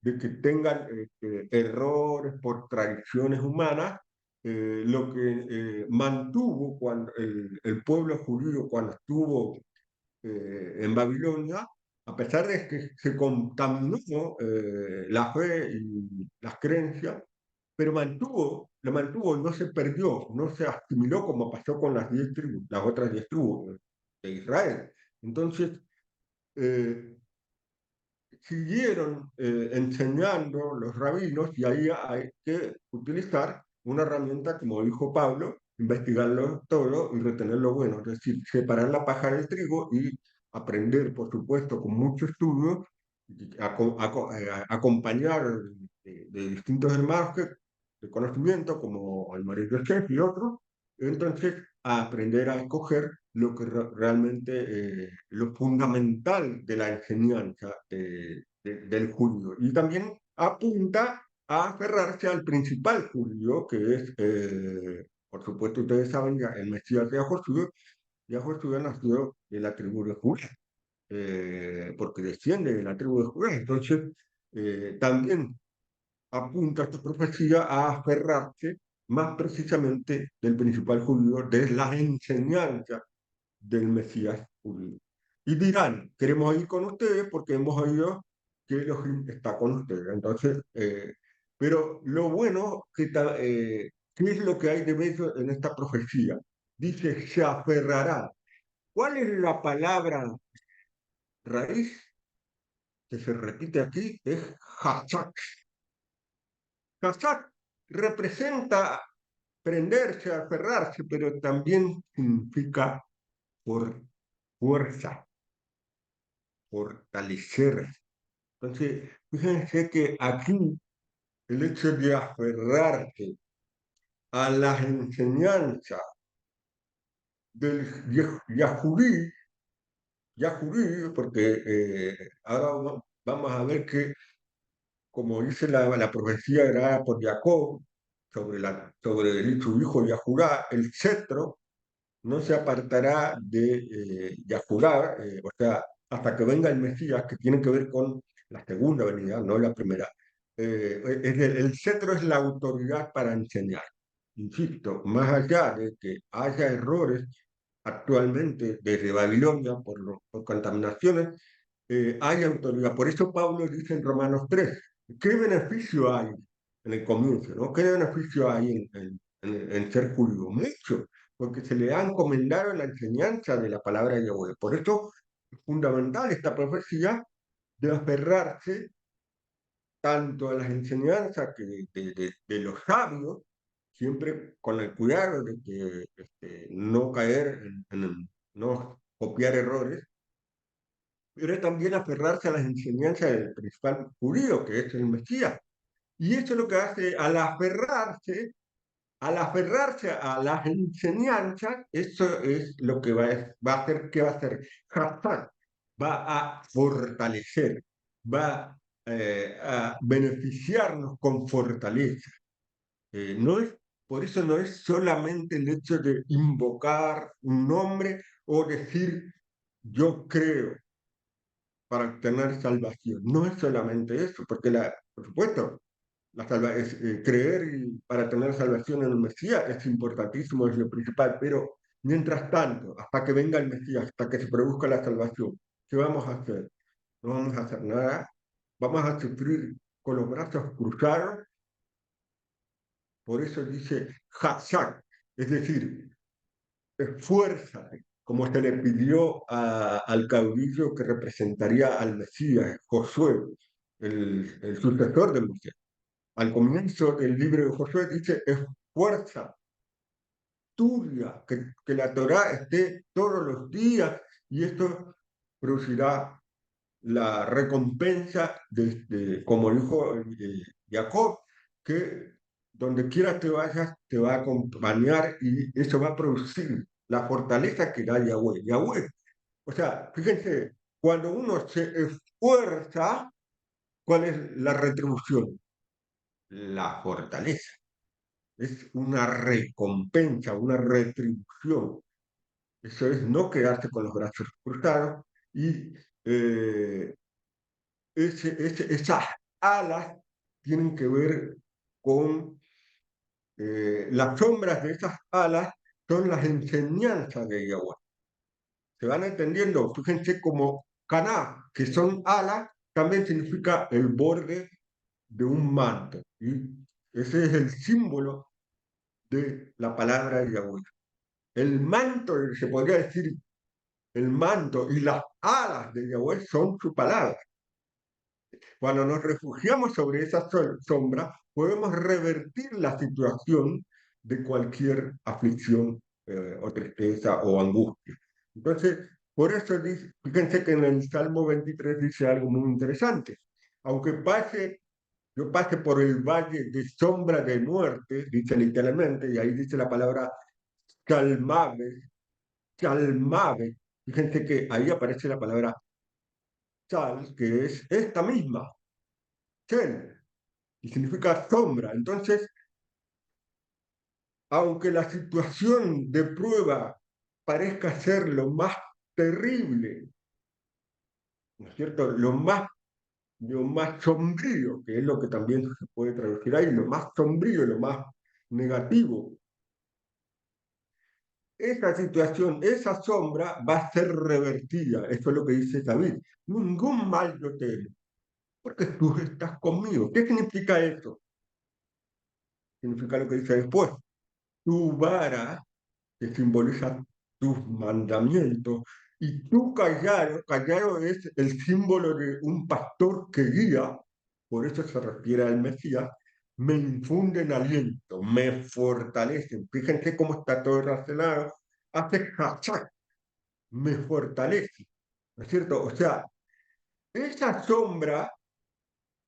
de que tengan errores por tradiciones humanas, lo que mantuvo cuando el pueblo judío cuando estuvo en Babilonia, a pesar de que se contaminó la fe y las creencias, pero lo mantuvo, no se perdió, no se asimiló como pasó con las 10 tribus, las otras 10 tribus de Israel. Entonces, eh, siguieron enseñando los rabinos y ahí hay que utilizar una herramienta, como dijo Pablo, investigarlo todo y retener lo bueno, es decir, separar la paja del trigo y aprender, por supuesto, con mucho estudio, acompañar de distintos hermanos de conocimiento, como el marido Chef y otros, entonces a aprender a escoger lo que lo fundamental de la enseñanza del judío. Y también apunta a aferrarse al principal judío, que es, por supuesto, ustedes saben, ya el Mesías de Josué. Ya Josué nació de la tribu de Judá, porque desciende de la tribu de Judá. Entonces, también apunta esta profecía a aferrarse más precisamente del principal judío, de las enseñanzas del Mesías judío. Y dirán, queremos ir con ustedes porque hemos oído que Elohim está con ustedes. Entonces, pero lo bueno, ¿qué es lo que hay de bello en esta profecía? Dice, se aferrará. ¿Cuál es la palabra raíz que se repite aquí? Es hachak. Hachak representa prenderse, aferrarse, pero también significa por fuerza, fortalecer. Entonces, fíjense que aquí el hecho de aferrarse a las enseñanzas del Yahudí, Yahudí, porque ahora vamos a ver que, como dice la profecía grabada por Jacob sobre su hijo Yahudá, el cetro no se apartará de Yahudá, o sea, hasta que venga el Mesías, que tiene que ver con la segunda venida, no la primera. El cetro es la autoridad para enseñar. Insisto, más allá de que haya errores actualmente desde Babilonia por contaminaciones, hay autoridad. Por eso Pablo dice en Romanos 3, ¿qué beneficio hay en el comienzo? ¿No? ¿Qué beneficio hay en ser judío? Mucho, porque se le ha encomendado la enseñanza de la palabra de Yahweh. Por eso es fundamental esta profecía de aferrarse tanto a las enseñanzas de los sabios, siempre con el cuidado de que no caer no copiar errores, pero también aferrarse a las enseñanzas del principal judío, que es el Mesías. Y eso es lo que hace al aferrarse a las enseñanzas, eso es lo que va a hacer, ¿qué va a hacer? Hazak, va a fortalecer, va a beneficiarnos con fortaleza. No es, por eso no es solamente el hecho de invocar un nombre o decir yo creo para obtener salvación. No es solamente eso, porque por supuesto, creer para tener salvación en el Mesías es importantísimo, es lo principal, pero mientras tanto, hasta que venga el Mesías, hasta que se produzca la salvación, ¿qué vamos a hacer? No vamos a hacer nada, vamos a sufrir con los brazos cruzados, por eso dice Hazak, es decir, esfuérzate, como se le pidió al caudillo que representaría al Mesías, Josué, el sucesor de Moisés. Al comienzo del libro de Josué dice, esfuerza, estudia, que la Torá esté todos los días y esto producirá la recompensa, como dijo Jacob, que donde quiera que vayas te va a acompañar y eso va a producir la fortaleza que da Yahweh. Yahweh, o sea, fíjense, cuando uno se esfuerza, ¿cuál es la retribución? La fortaleza. Es una recompensa, una retribución. Eso es no quedarse con los brazos cruzados y eh, esas alas tienen que ver con las sombras de esas alas, son las enseñanzas de Yahweh. ¿Se van entendiendo? Fíjense como caná, que son alas, también significa el borde de un manto. Y ese es el símbolo de la palabra de Yahweh. El manto, se podría decir, el manto y las alas de Yahweh son su palabra. Cuando nos refugiamos sobre esa sombra, podemos revertir la situación de cualquier aflicción o tristeza o angustia. Entonces, por eso fíjense que en el Salmo 23 dice algo muy interesante. Aunque yo pase por el valle de sombra de muerte, dice literalmente, y ahí dice la palabra calmave, calmave. Fíjense que ahí aparece la palabra sal, que es esta misma, Chen, y significa sombra. Entonces, aunque la situación de prueba parezca ser lo más terrible, ¿no es cierto? Lo más sombrío, que es lo que también se puede traducir ahí, lo más sombrío, lo más negativo, esa situación, esa sombra va a ser revertida. Eso es lo que dice David. Ningún mal yo temo, porque tú estás conmigo. ¿Qué significa eso? Significa lo que dice después. Tu vara que simboliza tus mandamientos. Y tu callado, callado es el símbolo de un pastor que guía, por eso se refiere al Mesías, me infunden aliento, me fortalecen. Fíjense cómo está todo relacionado. Hace hachak, me fortalece, ¿no es cierto? O sea, esa sombra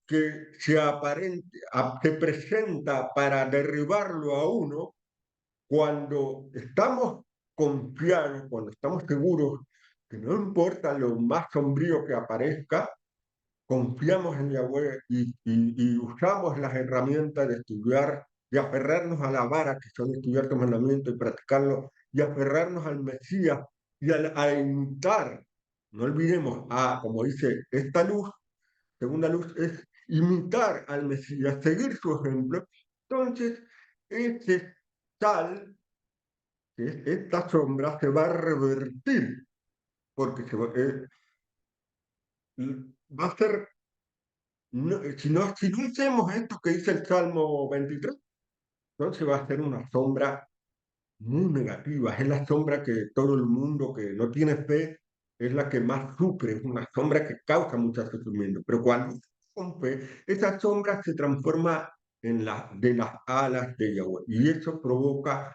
que se presenta para derribarlo a uno, cuando estamos confiados, cuando estamos seguros que no importa lo más sombrío que aparezca, confiamos en Yahweh y usamos las herramientas de estudiar, de aferrarnos a la vara, que son estudiar tu mandamiento y practicarlo, y aferrarnos al Mesías y a imitar. No olvidemos, como dice, esta luz, segunda luz, es imitar al Mesías, seguir su ejemplo. Entonces, ese tal que esta sombra se va a revertir, porque va a ser, si no hacemos esto que dice el Salmo 23, entonces va a ser una sombra muy negativa, es la sombra que todo el mundo que no tiene fe es la que más sufre, es una sombra que causa mucho sufrimiento, pero cuando con fe, esa sombra se transforma en de las alas de Yahweh, y eso provoca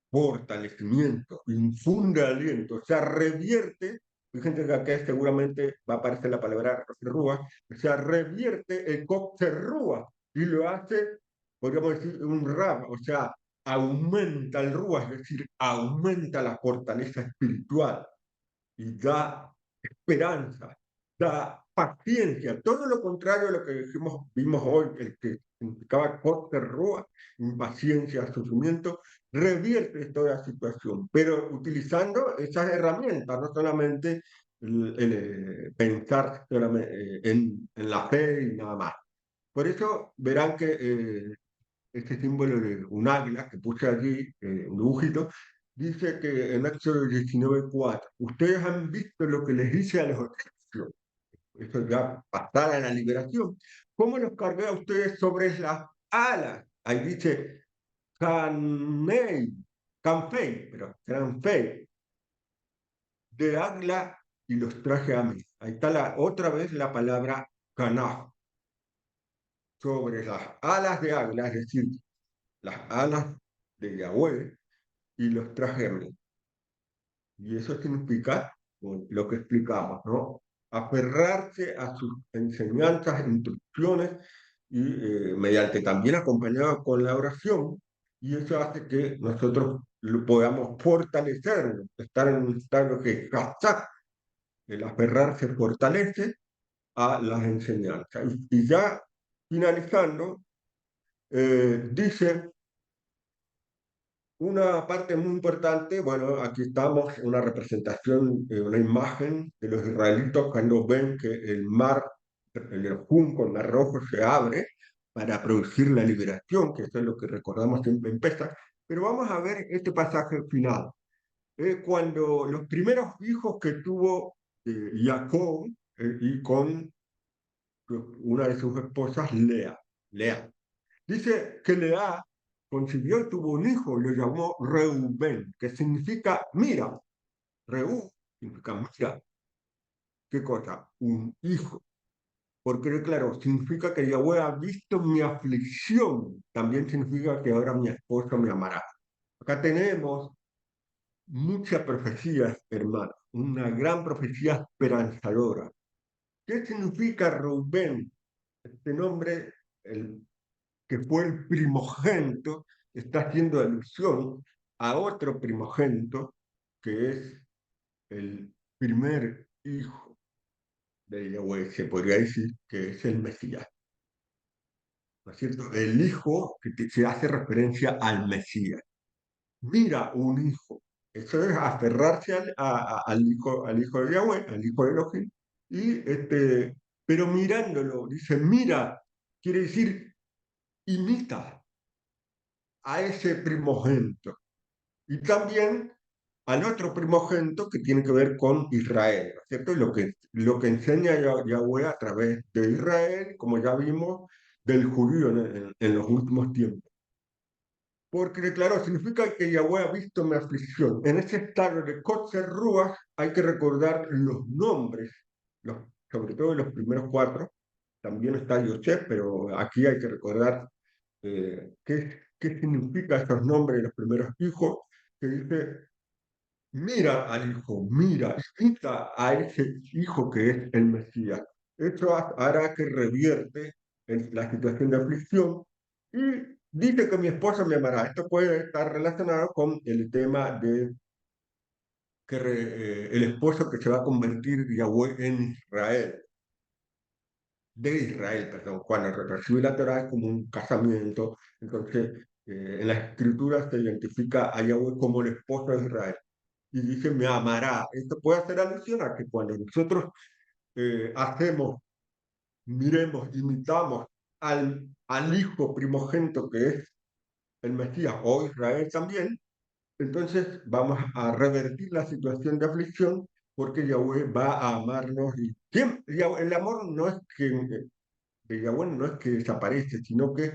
fortalecimiento, infunde aliento, o sea, revierte, fíjense que acá seguramente va a aparecer la palabra rúa, o sea, revierte el cóctel rúa y lo hace, podríamos decir, un rab, o sea, aumenta el rúa, es decir, aumenta la fortaleza espiritual y da esperanza, da paciencia, todo lo contrario a lo que vimos hoy, el que significaba corte, rúa, impaciencia, sufrimiento, revierte toda la situación, pero utilizando esas herramientas, no solamente pensar solamente, en la fe y nada más. Por eso verán que este símbolo de un águila que puse allí, un dibujito, dice que en Éxodo 19:4, ustedes han visto lo que les hice a los egipcios, eso ya pasada la liberación, ¿cómo los cargué a ustedes sobre las alas? Ahí dice, canei, canfei, pero canfei, de águila y los traje a mí. Ahí está otra vez la palabra canaf, sobre las alas de águila, es decir, las alas de Yahweh, y los traje a mí. Y eso significa lo que explicamos, ¿no? Aferrarse a sus enseñanzas, instrucciones, y mediante también acompañado con la oración, y eso hace que nosotros lo podamos fortalecernos, estar en un estado que Hazak, el aferrarse fortalece a las enseñanzas. Y ya finalizando, dice Una parte muy importante, bueno, aquí estamos, una representación, una imagen de los israelitas cuando ven que el mar, el junco, el mar rojo se abre para producir la liberación, que eso es lo que recordamos siempre en Pesach. Pero vamos a ver este pasaje final. Cuando los primeros hijos que tuvo Jacob y con una de sus esposas, Lea. Dice que Lea concibió y tuvo un hijo, lo llamó Reubén, que significa mira. Reú significa mira. ¿Qué cosa? Un hijo. Porque, claro, significa que Yahweh ha visto mi aflicción. También significa que ahora mi esposo me amará. Acá tenemos muchas profecías, hermano. Una gran profecía esperanzadora. ¿Qué significa Reubén? Este nombre, el que fue el primogénito, está haciendo alusión a otro primogénito, que es el primer hijo de Yahweh, se podría decir que es el Mesías, ¿no es cierto? El hijo que se hace referencia al Mesías. Mira un hijo, eso es aferrarse al hijo de Yahweh, al hijo de Elohim, pero mirándolo, dice, mira, quiere decir, imita a ese primogénito. Y también al otro primogénito que tiene que ver con Israel, ¿no es cierto? Lo que enseña Yahweh a través de Israel, como ya vimos, del judío en los últimos tiempos. Porque, claro, significa que Yahweh ha visto mi aflicción. En ese estado de Kotzer Ruach hay que recordar los nombres, sobre todo los primeros cuatro. También está Yosef, pero aquí hay que recordar qué significa esos nombres de los primeros hijos, que dice mira al hijo, mira, cita a ese hijo que es el Mesías. Esto hará que revierte en la situación de aflicción y dice que mi esposa me amará. Esto puede estar relacionado con el tema de el esposo que se va a convertir Yahweh en Israel, de Israel, perdón. Cuando recibe la Torah es como un casamiento. Entonces, en la escritura se identifica a Yahweh como el esposo de Israel y dice, me amará. Esto puede hacer alusión a que cuando nosotros hacemos, miremos, imitamos al hijo primogénito que es el Mesías o Israel también, entonces vamos a revertir la situación de aflicción porque Yahweh va a amarnos. Y el amor no es que, de Yahweh no es que desaparece, sino que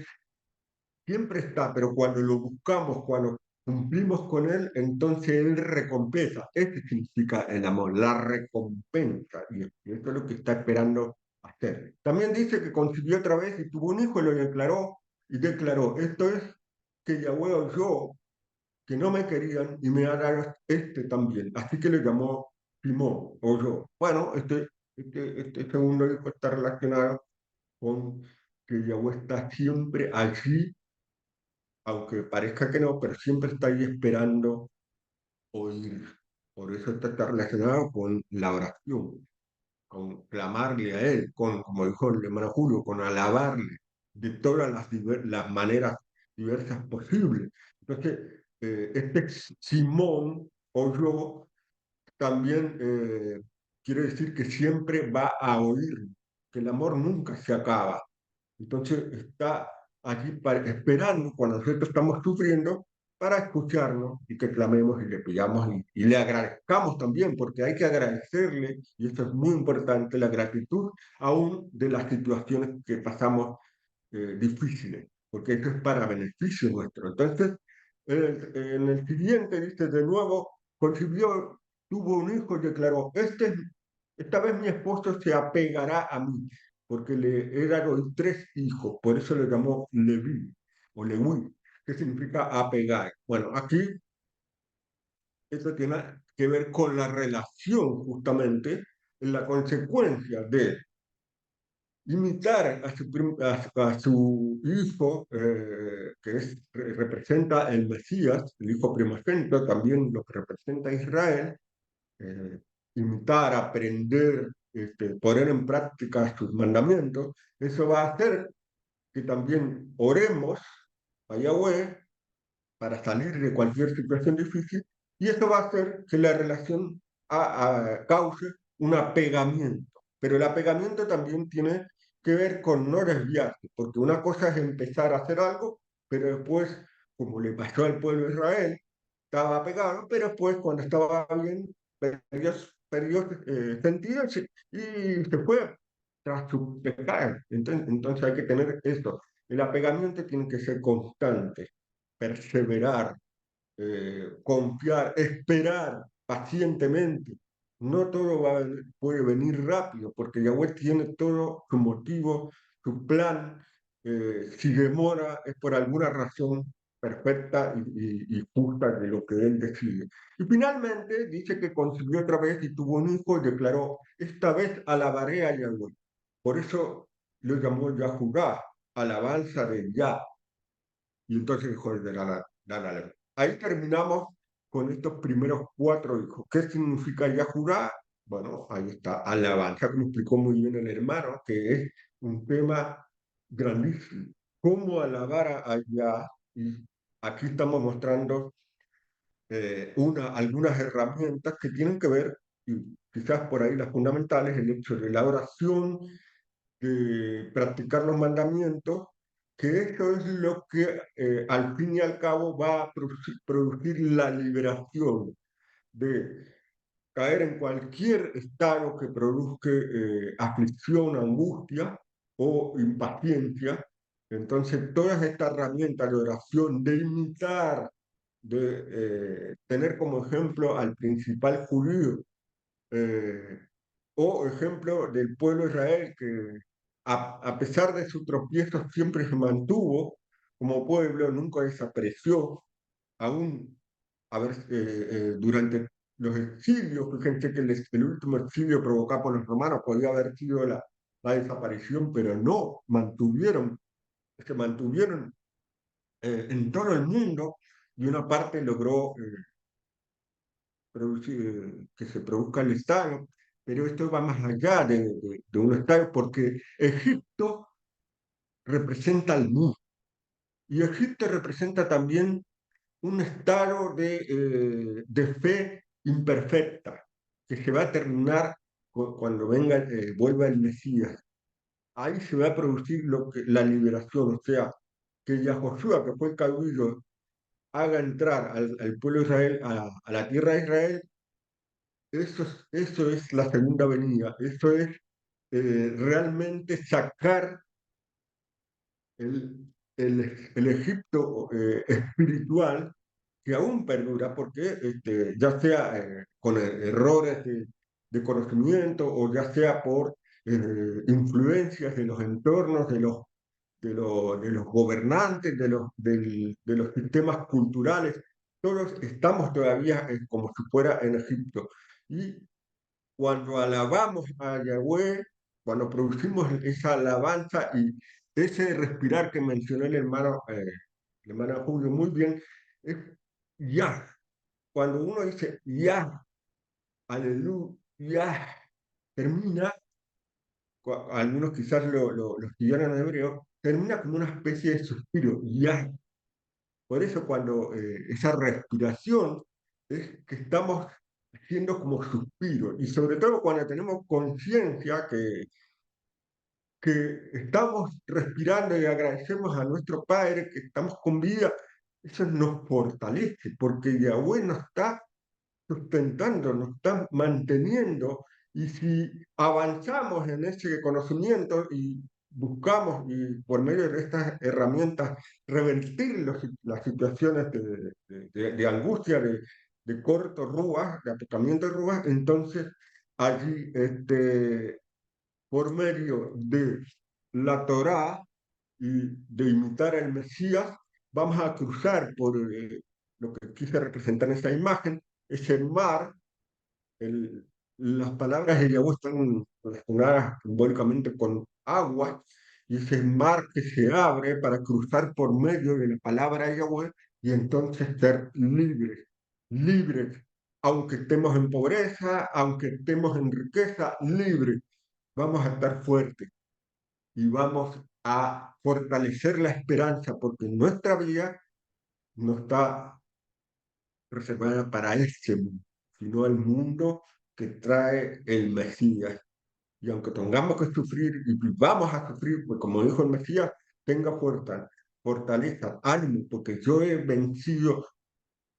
siempre está, pero cuando lo buscamos, cuando cumplimos con él, entonces él recompensa. Este significa el amor, la recompensa. Y esto es lo que está esperando hacer. También dice que concibió otra vez y tuvo un hijo y lo declaró, esto es que Yahweh oyó que no me querían y me hará este también. Así que le llamó Simón, oyó. Bueno, este segundo hijo está relacionado con que Yahweh está siempre allí aunque parezca que no, pero siempre está ahí esperando oír. Por eso está relacionado con la oración, con clamarle a Él, como dijo el hermano Julio, con alabarle de todas las maneras diversas posibles. Entonces, este Simón oyó también quiere decir que siempre va a oír, que el amor nunca se acaba. Entonces está allí esperando cuando nosotros estamos sufriendo para escucharnos y que clamemos y le pidamos y le agradezcamos también, porque hay que agradecerle, y esto es muy importante, la gratitud aún de las situaciones que pasamos difíciles, porque esto es para beneficio nuestro. Entonces, en el siguiente dice de nuevo, concibió, tuvo un hijo y declaró, esta vez mi esposo se apegará a mí, porque le he dado tres hijos, por eso le llamó Leví o Leví, que significa apegar. Bueno, aquí esto tiene que ver con la relación justamente, en la consecuencia de imitar a su hijo, que representa el Mesías, el hijo primogénito, también lo que representa a Israel, eh, imitar, aprender, poner en práctica sus mandamientos, eso va a hacer que también oremos a Yahweh para salir de cualquier situación difícil, y eso va a hacer que la relación cause un apegamiento. Pero el apegamiento también tiene que ver con no desviarse, porque una cosa es empezar a hacer algo, pero después, como le pasó al pueblo de Israel, estaba apegado, pero después cuando estaba bien, perdió sentido y se fue tras su pecado. Entonces hay que tener esto. El apegamiento tiene que ser constante, perseverar, confiar, esperar pacientemente. No todo puede venir rápido, porque Yahweh tiene todo su motivo, su plan. Si demora es por alguna razón perfecta y justa de lo que él decide. Y finalmente dice que concibió otra vez y tuvo un hijo y declaró, esta vez alabaré a Yahweh. Por eso lo llamó Yahudá, alabanza de Yah. Y entonces dejó de dar a la. Ahí terminamos con estos primeros cuatro hijos. ¿Qué significa Yahudá? Bueno, ahí está, alabanza, que me explicó muy bien el hermano, que es un tema grandísimo. ¿Cómo alabar a Yah? Y aquí estamos mostrando algunas herramientas que tienen que ver, y quizás por ahí las fundamentales, el hecho de la oración, practicar los mandamientos, que eso es lo que al fin y al cabo va a producir la liberación de caer en cualquier estado que produzca aflicción, angustia o impaciencia. Entonces, todas estas herramientas de oración, de imitar, de tener como ejemplo al principal judío, eh, o ejemplo del pueblo de Israel que a pesar de sus tropiezos siempre se mantuvo como pueblo, nunca desapareció, aún durante los exilios, fíjense que el último exilio provocado por los romanos podía haber sido la desaparición, pero no, se mantuvieron en todo el mundo y una parte logró que se produzca el Estado, pero esto va más allá de un Estado porque Egipto representa al mundo y Egipto representa también un estado de fe imperfecta que se va a terminar cuando vuelva el Mesías. Ahí se va a producir la liberación, o sea, que Yahoshua, que fue el caudillo, haga entrar al pueblo de Israel a la tierra de Israel. Eso es la segunda venida, eso es realmente sacar el Egipto espiritual que aún perdura, porque ya sea con errores de conocimiento o ya sea por influencias de los entornos, de los gobernantes, de los sistemas culturales, todos estamos todavía como si fuera en Egipto. Y cuando alabamos a Yahweh, cuando producimos esa alabanza y ese respirar que mencionó el hermano Julio muy bien, es Yah. Cuando uno dice Yah, aleluya, termina, algunos quizás lo estudiaron en hebreo, termina como una especie de suspiro, Yah. Por eso cuando esa respiración es que estamos haciendo como suspiro, y sobre todo cuando tenemos conciencia que estamos respirando y agradecemos a nuestro Padre que estamos con vida, eso nos fortalece, porque Yahweh nos está sustentando, nos está manteniendo, y si avanzamos en ese conocimiento y buscamos y por medio de estas herramientas revertir las situaciones de angustia, de corto rúas, de apocamiento de rúas, entonces allí por medio de la Torá y de imitar al Mesías, vamos a cruzar por lo que quise representar en esta imagen, ese mar. Las palabras de Yahweh están relacionadas simbólicamente con agua, y ese mar que se abre para cruzar por medio de la palabra de Yahweh y entonces ser libres, libres, aunque estemos en pobreza, aunque estemos en riqueza, libres. Vamos a estar fuertes y vamos a fortalecer la esperanza, porque en nuestra vida no está reservada para este mundo, sino el mundo que trae el Mesías. Y aunque tengamos que sufrir y vamos a sufrir, pues como dijo el Mesías, tenga fuerza, fortaleza, ánimo, porque yo he vencido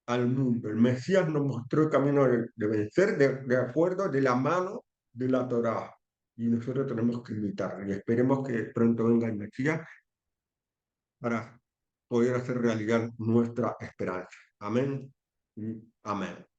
al mundo. El Mesías nos mostró el camino de vencer de acuerdo de la mano de la Torá. Y nosotros tenemos que imitarlo. Y esperemos que pronto venga el Mesías para poder hacer realidad nuestra esperanza. Amén y amén.